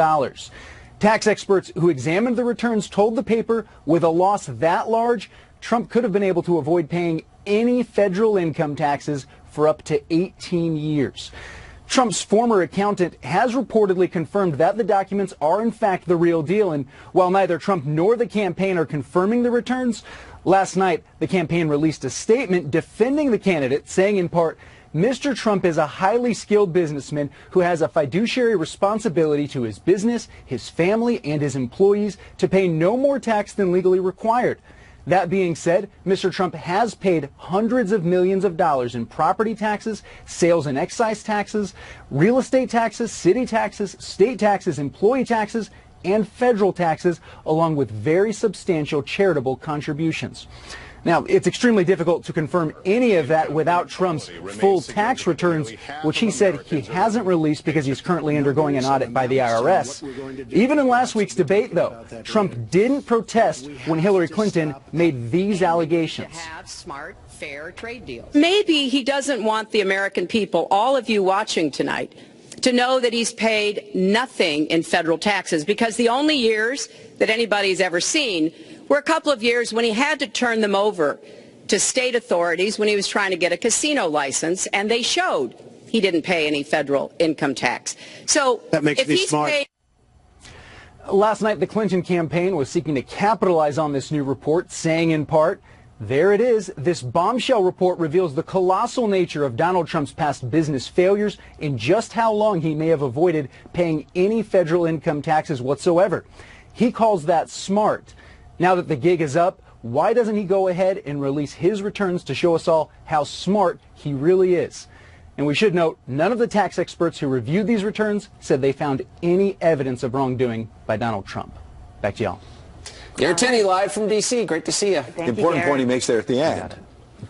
Tax experts who examined the returns told the paper with a loss that large, Trump could have been able to avoid paying any federal income taxes for up to 18 years. Trump's former accountant has reportedly confirmed that the documents are in fact the real deal, and while neither Trump nor the campaign are confirming the returns, last night the campaign released a statement defending the candidate, saying in part, Mr. Trump is a highly skilled businessman who has a fiduciary responsibility to his business, his family, and his employees to pay no more tax than legally required. That being said, Mr. Trump has paid hundreds of millions of dollars in property taxes, sales and excise taxes, real estate taxes, city taxes, state taxes, employee taxes, and federal taxes, along with very substantial charitable contributions. Now, it's extremely difficult to confirm any of that without Trump's full tax returns, which he said he hasn't released because he's currently undergoing an audit by the IRS. Even in last week's debate, though, Trump didn't protest when Hillary Clinton made these allegations. Smart, fair trade deals. Maybe he doesn't want the American people, all of you watching tonight, to know that he's paid nothing in federal taxes, because the only years that anybody's ever seen were a couple of years when he had to turn them over to state authorities when he was trying to get a casino license, and they showed he didn't pay any federal income tax. So that makes me smart. Last night, the Clinton campaign was seeking to capitalize on this new report, saying in part, there it is. This bombshell report reveals the colossal nature of Donald Trump's past business failures and just how long he may have avoided paying any federal income taxes whatsoever. He calls that smart. Now that the gig is up, why doesn't he go ahead and release his returns to show us all how smart he really is? And we should note, none of the tax experts who reviewed these returns said they found any evidence of wrongdoing by Donald Trump. Back to y'all. Garrett Tenney, live from D.C. Great to see you. The important point he makes there at the end.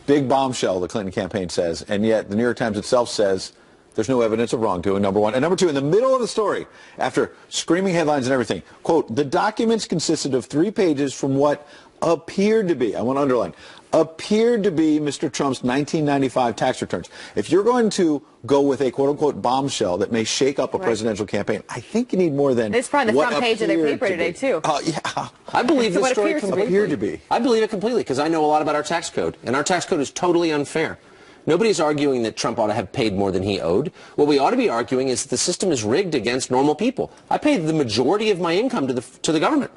Big bombshell, the Clinton campaign says, and yet the New York Times itself says there's no evidence of wrongdoing, number one. And number two, in the middle of the story, after screaming headlines and everything, quote, the documents consisted of 3 pages from what appeared to be, I want to underline, appeared to be Mr. Trump's 1995 tax returns. If you're going to go with a quote-unquote bombshell that may shake up a presidential campaign, I think you need more than it's probably the what front page of their paper to today, be. too. Yeah. I believe this story appeared to be. I believe it completely because I know a lot about our tax code, and our tax code is totally unfair. Nobody's arguing that Trump ought to have paid more than he owed. What we ought to be arguing is that the system is rigged against normal people. I pay the majority of my income to the government.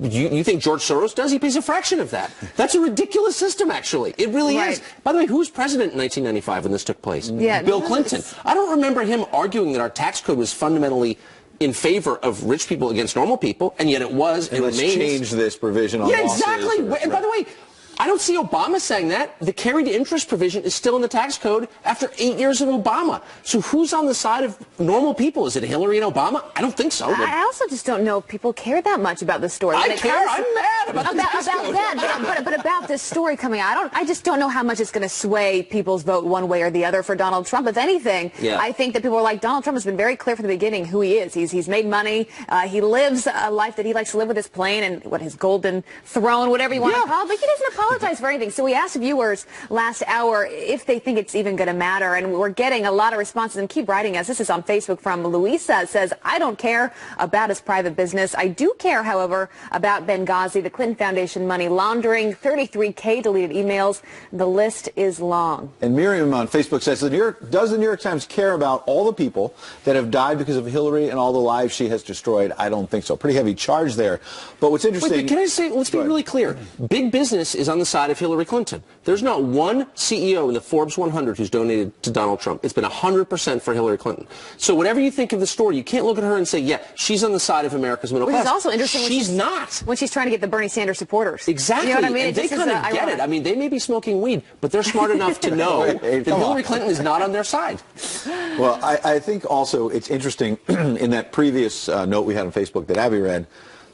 You think George Soros does? He pays a fraction of that. That's a ridiculous system, actually. It really is. By the way, who was president in 1995 when this took place? Yeah, Bill Clinton. I don't remember him arguing that our tax code was fundamentally in favor of rich people against normal people, and yet it was. And let's change this provision on losses. Exactly. And by the way, I don't see Obama saying that. The carried interest provision is still in the tax code after 8 years of Obama. So who's on the side of normal people? Is it Hillary and Obama? I don't think so. I also just don't know if people care that much about this story. I care. I'm mad about that. But about this story coming out, I just don't know how much it's going to sway people's vote one way or the other for Donald Trump. If anything, I think that people are like, Donald Trump has been very clear from the beginning who he is. He's made money. He lives a life that he likes to live with his plane and his golden throne, whatever you want to call it. But he doesn't apologize for anything. So we asked viewers last hour if they think it's even going to matter, and we're getting a lot of responses. And keep writing us. This is on Facebook from Louisa. It says, I don't care about his private business. I do care, however, about Benghazi, the Clinton Foundation money laundering, 33K deleted emails. The list is long. And Miriam on Facebook says, does the New York Times care about all the people that have died because of Hillary and all the lives she has destroyed? I don't think so. Pretty heavy charge there. But what's interesting... Wait, can I say, let's be really clear. Big business is on the side of Hillary Clinton. There's not one CEO in the Forbes 100 who's donated to Donald Trump. It's been 100% for Hillary Clinton. So whatever you think of the story, you can't look at her and say, yeah, she's on the side of America's middle class. Which is also interesting. She's not. When she's trying to get the Bernie Sanders supporters. Exactly. You know what I mean? And they kind of get it. I mean, they may be smoking weed, but they're smart enough to know that Hillary Clinton is not on their side. Well, I think also it's interesting in that previous note we had on Facebook that Abby read,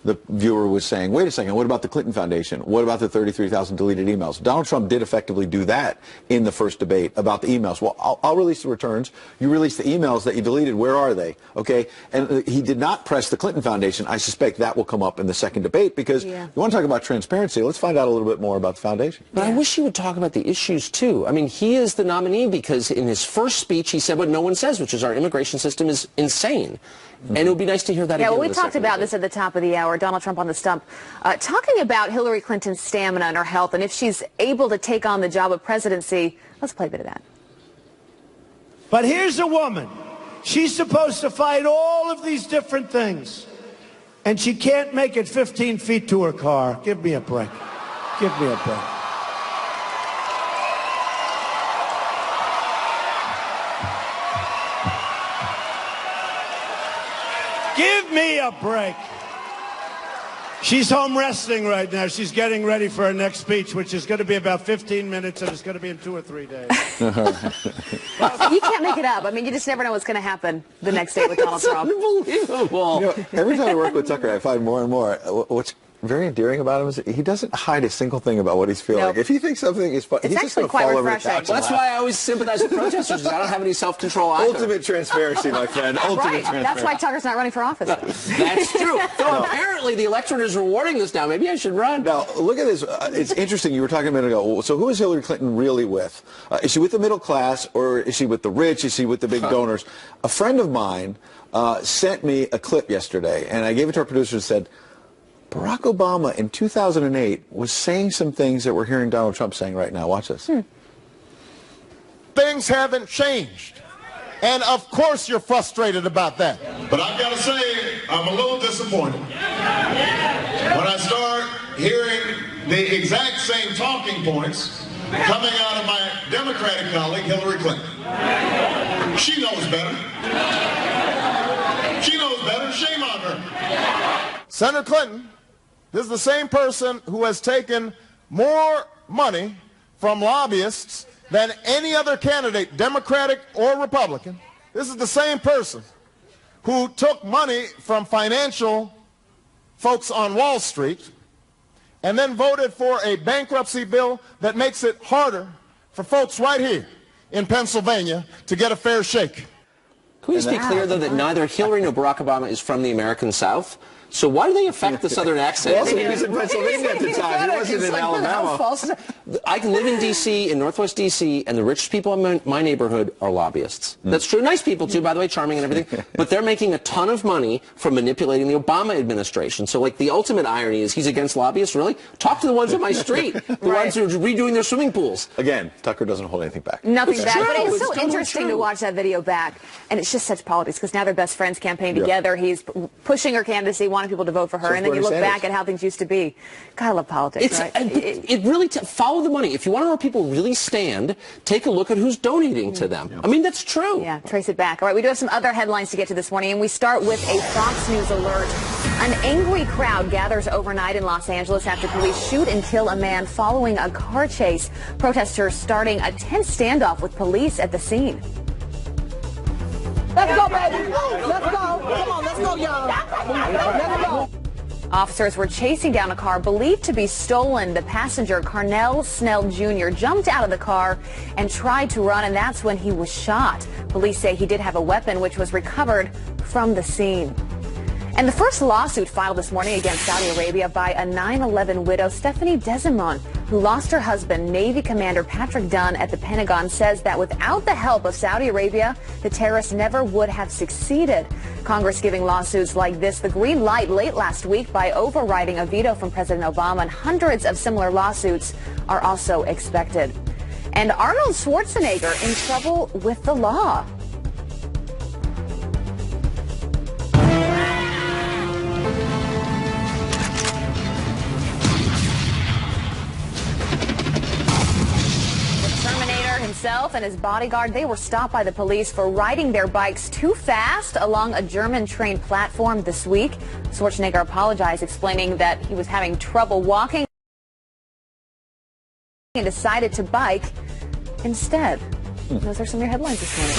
the viewer was saying, wait a second, what about the Clinton Foundation? What about the 33,000 deleted emails? Donald Trump did effectively do that in the first debate about the emails. Well, I'll release the returns. You release the emails that you deleted. Where are they? Okay. And he did not press the Clinton Foundation. I suspect that will come up in the second debate because you want to talk about transparency. Let's find out a little bit more about the foundation. But I wish he would talk about the issues, too. I mean, he is the nominee because in his first speech, he said what no one says, which is our immigration system is insane. And it would be nice to hear that again. Yeah, well, we talked about this at the top of the hour, Donald Trump on the stump, talking about Hillary Clinton's stamina and her health, and if she's able to take on the job of presidency. Let's play a bit of that. But here's a woman. She's supposed to fight all of these different things, and she can't make it 15 feet to her car. Give me a break. Give me a break. Give me a break. She's home resting right now. She's getting ready for her next speech, which is going to be about 15 minutes, and it's going to be in 2 or 3 days. You can't make it up. I mean, you just never know what's going to happen the next day with Donald Trump. Unbelievable. You know, every time I work with Tucker, I find more and more. What's very endearing about him is he doesn't hide a single thing about what he's feeling. Nope. If he thinks something is fun, he's just going to fall over the couch. Well, that's why I always sympathize with protesters, because I don't have any self-control either. Ultimate transparency, my friend. Ultimate transparency. That's why Tucker's not running for office. That's true. So apparently the electorate is rewarding this now. Maybe I should run. Now, look at this. It's interesting. You were talking a minute ago. So who is Hillary Clinton really with? Is she with the middle class, or is she with the rich? Is she with the big donors? A friend of mine sent me a clip yesterday, and I gave it to our producer and said, Barack Obama in 2008 was saying some things that we're hearing Donald Trump saying right now. Watch this. Things haven't changed. And of course you're frustrated about that. But I've got to say, I'm a little disappointed when I start hearing the exact same talking points coming out of my Democratic colleague, Hillary Clinton. She knows better. She knows better. Shame on her. Senator Clinton This is the same person who has taken more money from lobbyists than any other candidate, Democratic or Republican. This is the same person who took money from financial folks on Wall Street and then voted for a bankruptcy bill that makes it harder for folks right here in Pennsylvania to get a fair shake. Can we just be clear, though, that neither Hillary nor Barack Obama is from the American South? So why do they affect the Southern accent? Well, he was in Pennsylvania at the time. He wasn't in Alabama. I live in D.C., in Northwest D.C., and the richest people in my neighborhood are lobbyists. That's true. Nice people, too, by the way, charming and everything. But they're making a ton of money from manipulating the Obama administration. So, like, the ultimate irony is he's against lobbyists, really? Talk to the ones on my street, the ones who are redoing their swimming pools. Again, Tucker doesn't hold anything back. Nothing It's back. true. But it's It's so totally interesting true. to watch that video back. And it's just such politics because now they're best friends campaigning together. He's pushing her candidacy, wanting people to vote for her. So And then you look Bernie back at how things used to be. God, I love politics, right? It really, follow the money. If you want to know where people really stand, take a look at who's donating to them. I mean, that's true. Yeah, trace it back. All right, we do have some other headlines to get to this morning, and we start with a Fox News alert. An angry crowd gathers overnight in Los Angeles after police shoot and kill a man following a car chase. Protesters starting a tense standoff with police at the scene. Let's go, baby. Let's go. Come on, let's go, y'all. Let's go. Officers were chasing down a car believed to be stolen. The passenger, Carnell Snell Jr., jumped out of the car and tried to run, and that's when he was shot. Police say he did have a weapon, which was recovered from the scene. And the first lawsuit filed this morning against Saudi Arabia by a 9/11 widow, Stephanie Desimone, who lost her husband, Navy Commander Patrick Dunn, at the Pentagon, says that without the help of Saudi Arabia, the terrorists never would have succeeded. Congress giving lawsuits like this the green light late last week by overriding a veto from President Obama, and hundreds of similar lawsuits are also expected. And Arnold Schwarzenegger in trouble with the law. Himself and his bodyguard, they were stopped by the police for riding their bikes too fast along a German train platform this week. Schwarzenegger apologized, explaining that he was having trouble walking and decided to bike instead. Those are some of your headlines this morning.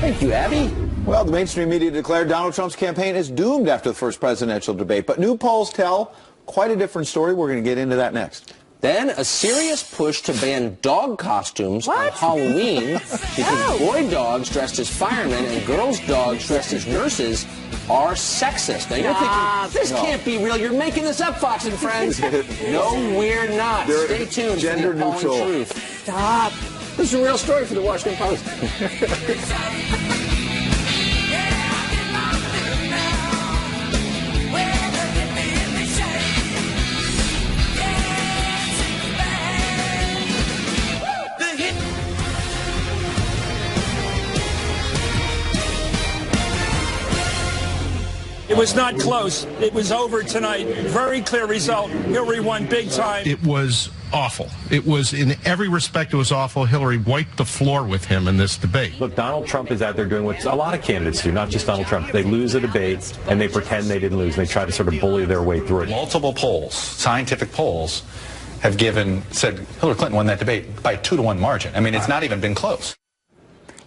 Thank you, Abby. Well, the mainstream media declared Donald Trump's campaign is doomed after the first presidential debate, but new polls tell quite a different story. We're going to get into that next. Then a serious push to ban dog costumes on Halloween because boy dogs dressed as firemen and girls dogs dressed as nurses are sexist. Now you're thinking, this can't be real. You're making this up, Fox and Friends. No, we're not. They're Stay tuned gender for the appalling neutral. truth. Stop. This is a real story for the Washington Post. It was not close. It was over tonight. Very clear result. Hillary won big time. It was awful. It was, in every respect, it was awful. Hillary wiped the floor with him in this debate. Look, Donald Trump is out there doing what a lot of candidates do, not just Donald Trump. They lose a debate, and they pretend they didn't lose. They try to sort of bully their way through it. Multiple polls, scientific polls, have said Hillary Clinton won that debate by a 2-to-1 margin. I mean, it's not even been close.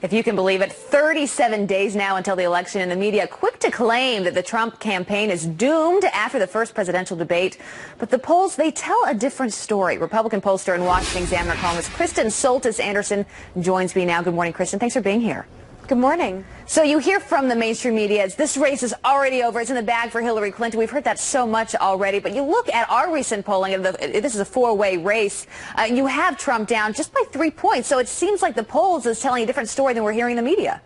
If you can believe it, 37 days now until the election, and the media quick to claim that the Trump campaign is doomed after the first presidential debate. But the polls, they tell a different story. Republican pollster and Washington Examiner columnist Kristen Soltis Anderson joins me now. Good morning, Kristen. Thanks for being here. Good morning. So you hear from the mainstream media, this race is already over. It's in the bag for Hillary Clinton. We've heard that so much already. But you look at our recent polling, and this is a four-way race. You have Trump down just by 3 points. So it seems like the polls is telling a different story than we're hearing in the media.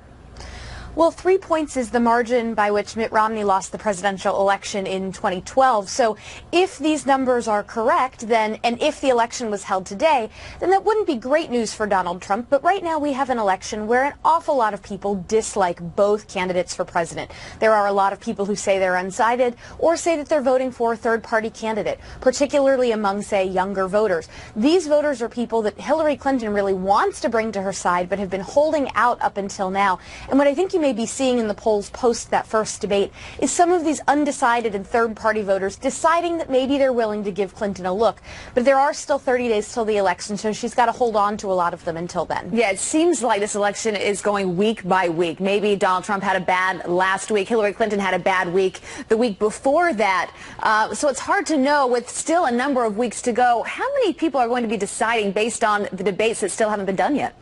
Well, 3 points is the margin by which Mitt Romney lost the presidential election in 2012. So if these numbers are correct, then, and if the election was held today, then that wouldn't be great news for Donald Trump. But right now we have an election where an awful lot of people dislike both candidates for president. There are a lot of people who say they're undecided or say that they're voting for a third-party candidate, particularly among, say, younger voters. These voters are people that Hillary Clinton really wants to bring to her side but have been holding out up until now. And what I think you may be seeing in the polls post that first debate is some of these undecided and third-party voters deciding that maybe they're willing to give Clinton a look. But there are still 30 days till the election, so she's got to hold on to a lot of them until then. Yeah, it seems like this election is going week by week. Maybe Donald Trump had a bad last week. Hillary Clinton had a bad week the week before that. So it's hard to know, with still a number of weeks to go, how many people are going to be deciding based on the debates that still haven't been done yet.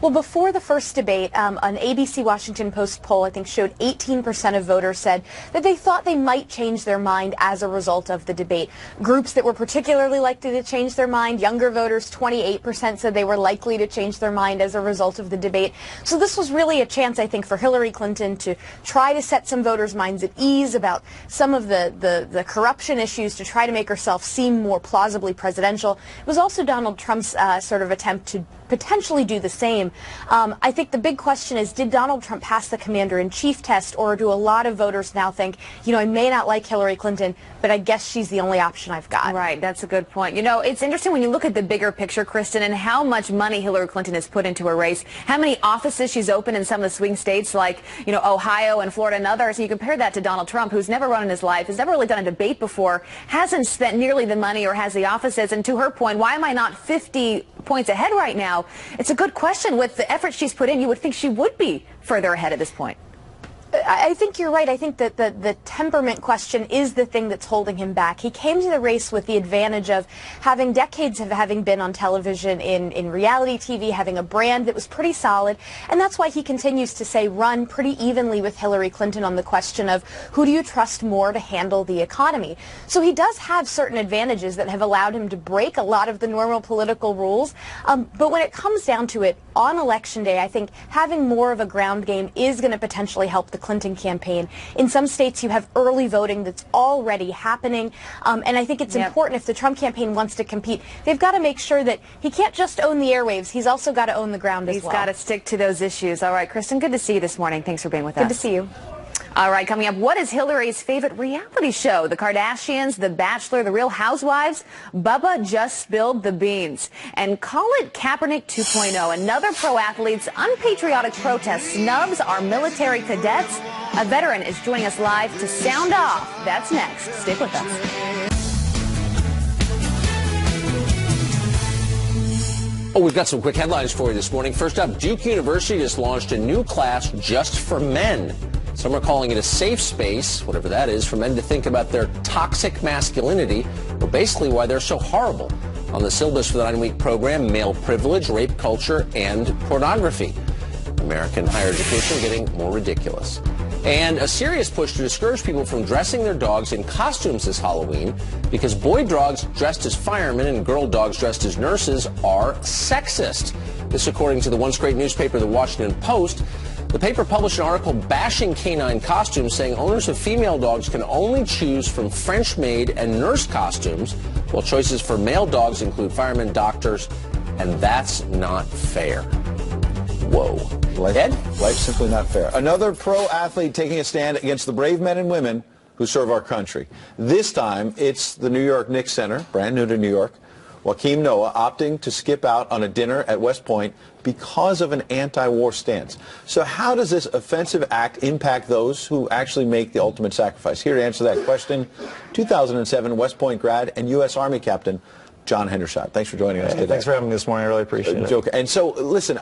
Well, before the first debate, an ABC Washington Post poll, I think, showed 18% of voters said that they thought they might change their mind as a result of the debate. Groups that were particularly likely to change their mind, younger voters, 28% said they were likely to change their mind as a result of the debate. So this was really a chance, I think, for Hillary Clinton to try to set some voters' minds at ease about some of the corruption issues, to try to make herself seem more plausibly presidential. It was also Donald Trump's sort of attempt to potentially do the same. I think the big question is, did Donald Trump pass the commander-in-chief test, or do a lot of voters now think, you know, I may not like Hillary Clinton, but I guess she's the only option I've got? Right, that's a good point. You know, it's interesting when you look at the bigger picture, Kristen, and how much money Hillary Clinton has put into her race, how many offices she's opened in some of the swing states like, you know, Ohio and Florida and others, and you compare that to Donald Trump, who's never run in his life, has never really done a debate before, hasn't spent nearly the money or has the offices, and to her point, why am I not 50 points ahead right now? It's a good question. With the effort she's put in, you would think she would be further ahead at this point. I think you're right. I think that the temperament question is the thing that's holding him back. He came to the race with the advantage of having decades of having been on television in reality TV, having a brand that was pretty solid, and that's why he continues to say run pretty evenly with Hillary Clinton on the question of who do you trust more to handle the economy. So he does have certain advantages that have allowed him to break a lot of the normal political rules, but when it comes down to it, on Election Day, I think having more of a ground game is going to potentially help the Clinton campaign. In some states, you have early voting that's already happening, and I think it's important, if the Trump campaign wants to compete, they've got to make sure that he can't just own the airwaves, he's also got to own the ground as well. He's got to stick to those issues. All right, Kristen, good to see you this morning. Thanks for being with us. Good to see you. All right, coming up, what is Hillary's favorite reality show? The Kardashians, The Bachelor, The Real Housewives? Bubba just spilled the beans. And call it Kaepernick 2.0. Another pro athlete's unpatriotic protest snubs our military cadets. A veteran is joining us live to sound off. That's next. Stick with us. Oh, we've got some quick headlines for you this morning. First up, Duke University just launched a new class just for men. Some are calling it a safe space, whatever that is, for men to think about their toxic masculinity, or basically why they're so horrible. On the syllabus for the 9-week program, male privilege, rape culture, and pornography. American higher education getting more ridiculous. And a serious push to discourage people from dressing their dogs in costumes this Halloween, because boy dogs dressed as firemen and girl dogs dressed as nurses are sexist. This according to the once great newspaper, The Washington Post. The paper published an article bashing canine costumes, saying owners of female dogs can only choose from French maid and nurse costumes, while choices for male dogs include firemen, doctors, and that's not fair. Whoa. Life's simply not fair. Another pro athlete taking a stand against the brave men and women who serve our country. This time, it's the New York Knicks center, brand new to New York, Joakim Noah, opting to skip out on a dinner at West Point because of an anti-war stance. So how does this offensive act impact those who actually make the ultimate sacrifice? Here to answer that question, 2007 West Point grad and U.S. Army captain John Hendershot. Thanks for joining us today. Thanks for having me this morning. I really appreciate it. And so, listen,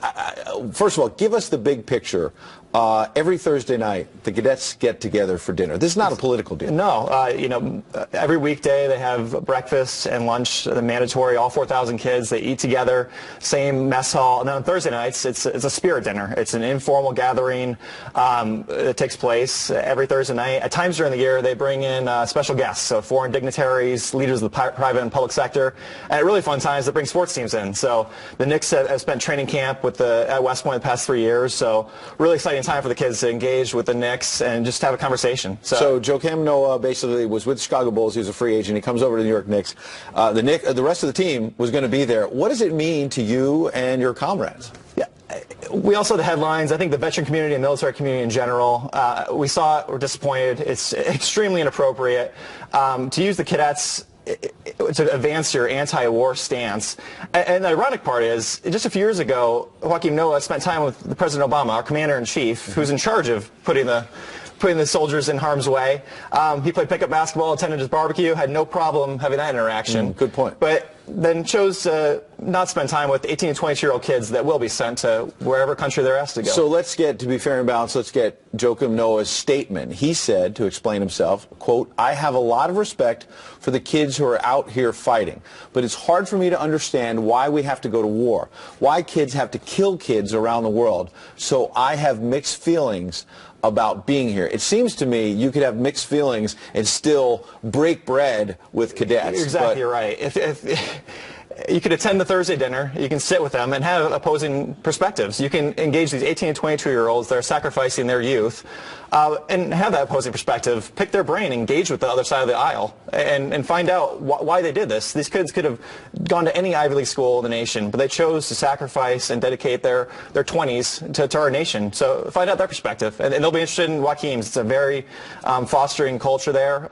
first of all, give us the big picture. Every Thursday night, the cadets get together for dinner. This is not a political deal. No. You know, every weekday they have breakfast and lunch, mandatory, all 4,000 kids. They eat together, same mess hall. And then on Thursday nights, it's a spirit dinner. It's an informal gathering that takes place every Thursday night. At times during the year, they bring in special guests, so foreign dignitaries, leaders of the private and public sector. And at really fun times, they bring sports teams in. So the Knicks have spent training camp at West Point the past 3 years. So really exciting time for the kids to engage with the Knicks and just have a conversation. So Joakim Noah basically was with the Chicago Bulls. He was a free agent. He comes over to the New York Knicks. The rest of the team was going to be there. What does it mean to you and your comrades? Yeah. We also had the headlines. I think the veteran community and military community in general, we saw it, we're disappointed. It's extremely inappropriate. To use the cadets, to advance your anti-war stance. And the ironic part is, just a few years ago, Joaquim Noah spent time with President Obama, our commander-in-chief, who's in charge of putting the soldiers in harm's way. He played pickup basketball, attended his barbecue, had no problem having that interaction. Good point. But then chose to not spend time with 18 to 22-year-old kids that will be sent to wherever country they're asked to go. So let's get, to be fair and balanced, let's get Joaquim Noah's statement. He said, to explain himself, quote, "I have a lot of respect for the kids who are out here fighting, but it's hard for me to understand why we have to go to war, why kids have to kill kids around the world. So I have mixed feelings about being here." It seems to me you could have mixed feelings and still break bread with cadets. You're exactly right. If you could attend the Thursday dinner, you can sit with them and have opposing perspectives. You can engage these 18 and 22-year-olds that are sacrificing their youth and have that opposing perspective, pick their brain, engage with the other side of the aisle, and find out why they did this. These kids could have gone to any Ivy League school in the nation, but they chose to sacrifice and dedicate their 20s to our nation. So find out their perspective, and they'll be interested in Joaquim's. It's a very fostering culture there,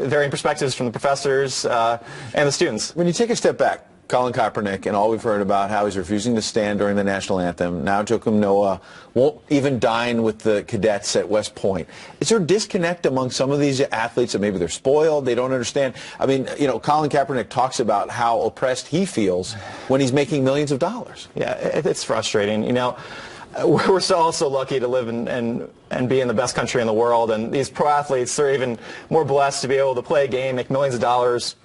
varying perspectives from the professors and the students. When you take a step back, Colin Kaepernick and all we've heard about how he's refusing to stand during the national anthem. Now Joaquim Noah won't even dine with the cadets at West Point. Is there a disconnect among some of these athletes that maybe they're spoiled, they don't understand? I mean, you know, Colin Kaepernick talks about how oppressed he feels when he's making millions of dollars. Yeah, it's frustrating. You know, we're so lucky to live and be in the best country in the world, and these pro athletes are even more blessed to be able to play a game, make millions of dollars.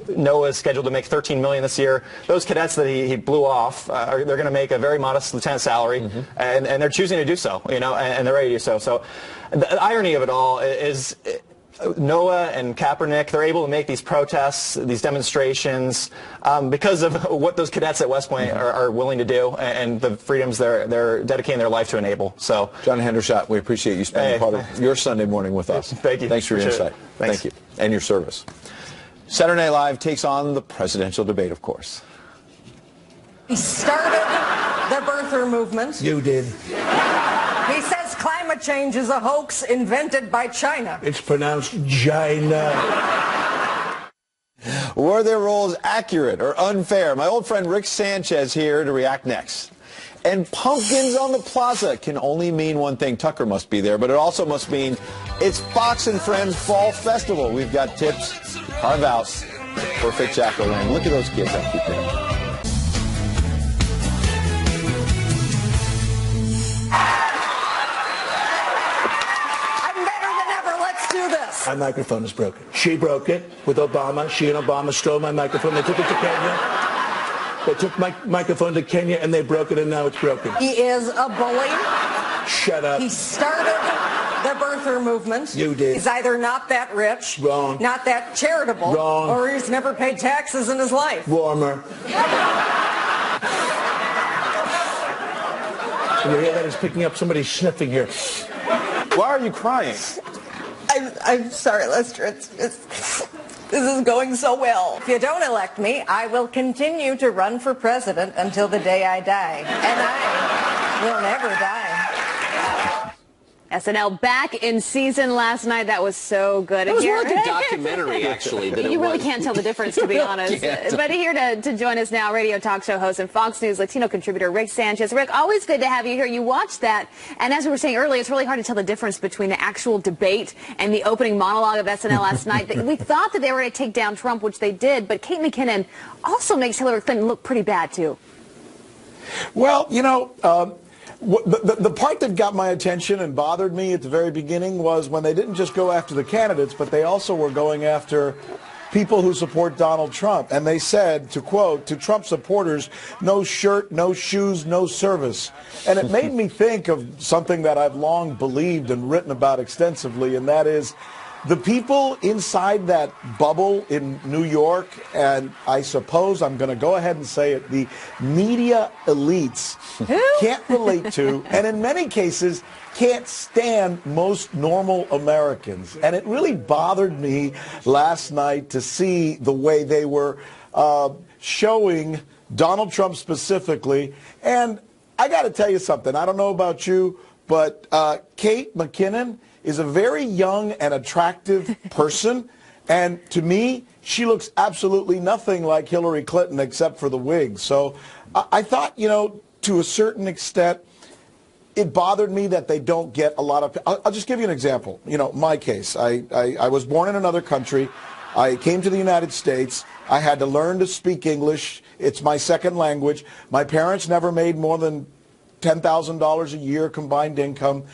Noah's scheduled to make $13 million this year. Those cadets that he blew off, they're going to make a very modest lieutenant salary, and they're choosing to do so, you know, and they're ready to do so. So the irony of it all is Noah and Kaepernick, they're able to make these protests, these demonstrations, because of what those cadets at West Point are willing to do and the freedoms they're dedicating their life to enable. So, John Hendershot, we appreciate you spending part of your Sunday morning with us. Thank you. Thanks for your insight. Thanks. Thank you. And your service. Saturday Night Live takes on the presidential debate, of course. He started the birther movement. You did. He says climate change is a hoax invented by China. It's pronounced China. Were their roles accurate or unfair? My old friend Rick Sanchez here to react next. And pumpkins on the plaza can only mean one thing. Tucker must be there, but it also must mean it's Fox and Friends Fall Festival. We've got tips to carve out perfect jack-o'-lantern. Look at those kids. How cute they are. I'm better than ever. Let's do this. My microphone is broken. She broke it with Obama. She and Obama stole my microphone. They took it to Kenya. They took my microphone to Kenya and they broke it, and now it's broken. He is a bully. Shut up. He started the birther movement. You did. He's either not that rich, wrong, not that charitable, wrong, or he's never paid taxes in his life. Warmer. You hear that? He's picking up somebody sniffing here. Why are you crying? I'm sorry, Lester. This is going so well. If you don't elect me, I will continue to run for president until the day I die. And I will never die. SNL back in season last night. That was so good. It was more like a documentary, actually. You really can't tell the difference, to be honest. But here to join us now, radio talk show host and Fox News Latino contributor Rick Sanchez. Rick, always good to have you here. You watched that, and as we were saying earlier, it's really hard to tell the difference between the actual debate and the opening monologue of SNL last night. We thought that they were going to take down Trump, which they did, but Kate McKinnon also makes Hillary Clinton look pretty bad, too. Well, you know, the part that got my attention and bothered me at the very beginning was when they didn't just go after the candidates, but they also were going after people who support Donald Trump. And they said, to quote, to Trump supporters, no shirt, no shoes, no service. And it made me think of something that I've long believed and written about extensively, and that is the people inside that bubble in New York, and I suppose I'm going to go ahead and say it, the media elites can't relate to, and in many cases can't stand most normal Americans. And it really bothered me last night to see the way they were showing Donald Trump specifically. And I got to tell you something. I don't know about you, but Kate McKinnon is a very young and attractive person, And to me, she looks absolutely nothing like Hillary Clinton except for the wig. So I thought, you know, to a certain extent, it bothered me that they don't get a lot of... I'll just give you an example. You know, my case. I was born in another country. I came to the United States. I had to learn to speak English. It's my second language. My parents never made more than $10,000 a year combined income.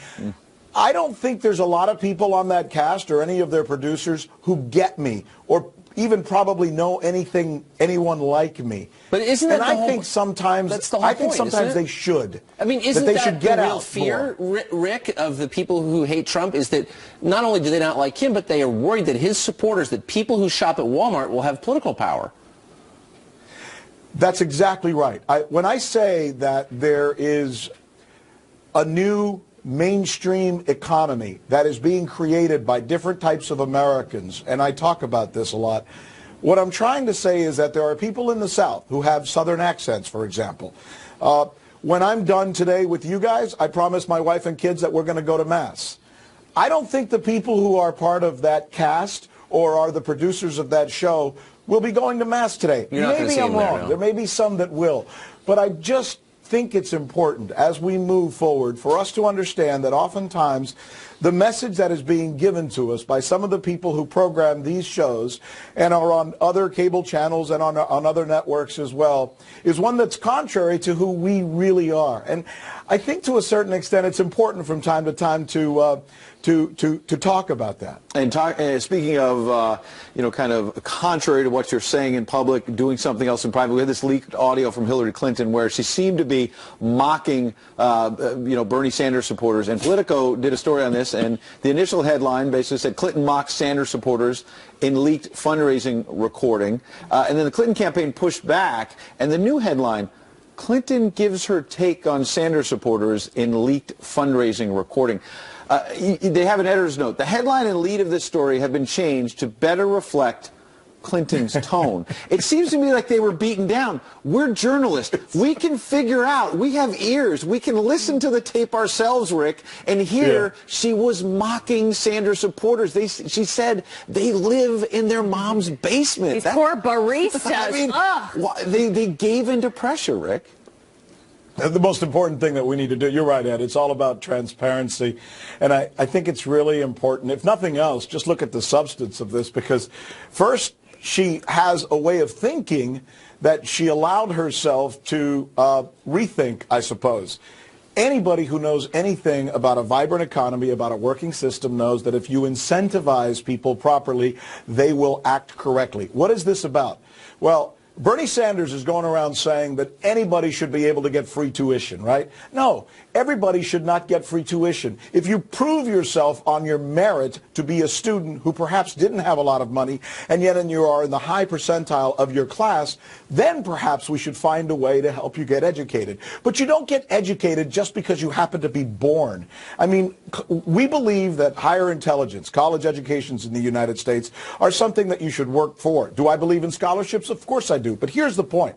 I don't think there's a lot of people on that cast or any of their producers who get me or even probably know anyone like me. But isn't that I think sometimes they should. I mean, isn't they that should get the real out fear, Rick, of the people who hate Trump is that not only do they not like him, but they are worried that his supporters, that people who shop at Walmart will have political power. That's exactly right. When I say that there is a new mainstream economy that is being created by different types of Americans, and I talk about this a lot, what I'm trying to say is that there are people in the South who have Southern accents, for example. When I'm done today with you guys, I promise my wife and kids that we're going to go to Mass. I don't think the people who are part of that cast or are the producers of that show will be going to Mass today. Maybe I'm wrong. There may be some that will. But I just think it's important as we move forward for us to understand that oftentimes the message that is being given to us by some of the people who program these shows and are on other cable channels and on other networks as well is one that's contrary to who we really are. And I think to a certain extent it's important from time to time to talk about that. And speaking of, you know, kind of contrary to what you're saying in public, doing something else in private, we had this leaked audio from Hillary Clinton where she seemed to be mocking, you know, Bernie Sanders supporters. And Politico did a story on this, and the initial headline basically said Clinton mocks Sanders supporters in leaked fundraising recording. And then the Clinton campaign pushed back, and the new headline, Clinton gives her take on Sanders supporters in leaked fundraising recording. They have an editor's note. The headline and lead of this story have been changed to better reflect Clinton's tone. It seems to me like they were beaten down. We're journalists. We can figure out. We have ears. We can listen to the tape ourselves, Rick, and hear she was mocking Sanders supporters. She said they live in their mom's basement. These poor baristas. I mean, they gave into pressure, Rick. The most important thing that we need to do, you're right, Ed, it's all about transparency. And I think it's really important. If nothing else, just look at the substance of this, because first, she has a way of thinking that she allowed herself to rethink, I suppose. Anybody who knows anything about a vibrant economy, about a working system, knows that if you incentivize people properly, they will act correctly. What is this about? Well, Bernie Sanders is going around saying that anybody should be able to get free tuition, right? No, everybody should not get free tuition. If you prove yourself on your merit to be a student who perhaps didn't have a lot of money, and yet you are in the high percentile of your class, then perhaps we should find a way to help you get educated. But you don't get educated just because you happen to be born. I mean, we believe that higher intelligence, college educations in the United States, are something that you should work for. Do I believe in scholarships? Of course I do. But here's the point.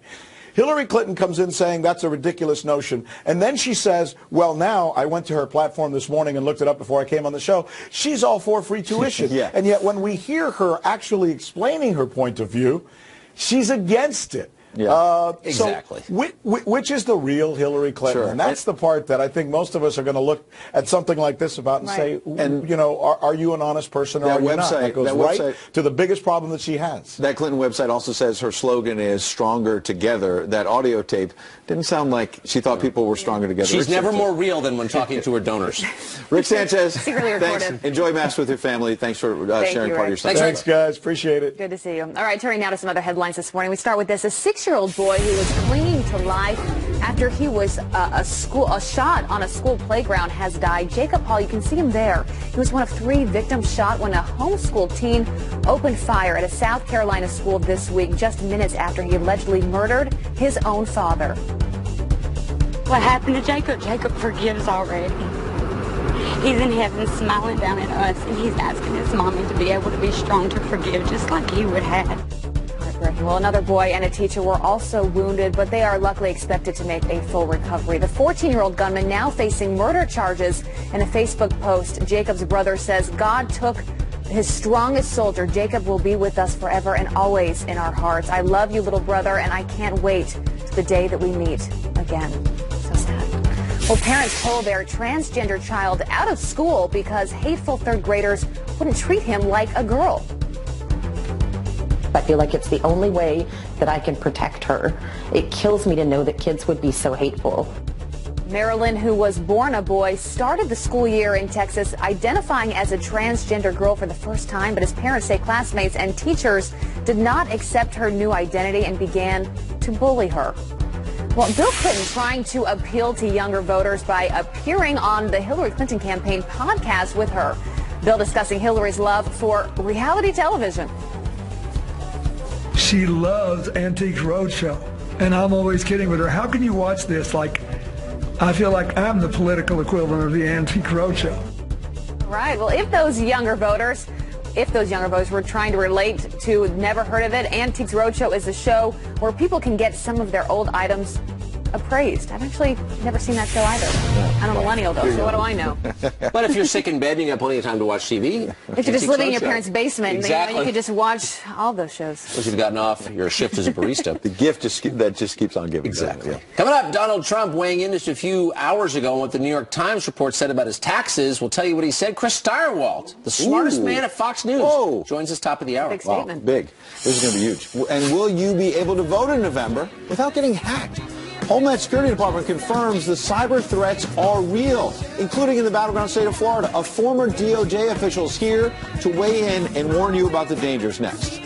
Hillary Clinton comes in saying that's a ridiculous notion, and then she says, well, now, I went to her platform this morning and looked it up before I came on the show, she's all for free tuition. And yet when we hear her actually explaining her point of view, she's against it. Exactly. So, which is the real Hillary Clinton? And that's the part that I think most of us are going to look at something like this about and say, you know, are you an honest person or are you not? That goes right to the biggest problem that she has. That Clinton website also says her slogan is stronger together. That audio tape didn't sound like she thought people were stronger together. She's never more real than when talking to her donors. Rick Sanchez, thanks. Enjoy Mass with your family. Thanks for sharing part of your stuff. Thanks, guys. Appreciate it. Good to see you. All right, turning now to some other headlines this morning. We start with this. A 6-year-old boy who was clinging to life after he was shot on a school playground has died. Jacob Hall, you can see him there. He was one of 3 victims shot when a homeschool teen opened fire at a South Carolina school this week, just minutes after he allegedly murdered his own father. What happened to Jacob? Jacob forgives already. He's in heaven smiling down at us, and he's asking his mommy to be able to be strong to forgive just like he would have. Well, another boy and a teacher were also wounded, but they are luckily expected to make a full recovery. The 14-year-old gunman now facing murder charges. In a Facebook post, Jacob's brother says God took His strongest soldier, Jacob, will be with us forever and always in our hearts. I love you, little brother, and I can't wait to the day that we meet again. So sad. Well, parents pulled their transgender child out of school because hateful third graders wouldn't treat him like a girl. I feel like it's the only way that I can protect her. It kills me to know that kids would be so hateful. Marilyn, who was born a boy, started the school year in Texas identifying as a transgender girl for the first time, but his parents say classmates and teachers did not accept her new identity and began to bully her. Well, Bill Clinton trying to appeal to younger voters by appearing on the Hillary Clinton campaign podcast with her. Bill discussing Hillary's love for reality television. She loves Antiques Roadshow, and I'm always kidding with her. How can you watch this? Like, I feel like I'm the political equivalent of the Antique Roadshow. Right. Well, if those younger voters were trying to relate to never heard of it, Antiques Roadshow is a show where people can get some of their old items appraised. I've actually never seen that show either. I'm a millennial, though, so what do I know? But if you're sick in bed and you got plenty of time to watch TV. If you're just living in your parents' basement, exactly. you could just watch all those shows. Once you've gotten off your shift as a barista. The gift just keeps on giving. Exactly. Coming up, Donald Trump weighing in just a few hours ago on what the New York Times report said about his taxes. We'll tell you what he said. Chris Stirewalt, the smartest man at Fox News, joins us top of the hour. Big statement. Wow, big. This is going to be huge. And will you be able to vote in November without getting hacked? Homeland Security Department confirms the cyber threats are real, including in the battleground state of Florida. A former DOJ official is here to weigh in and warn you about the dangers next.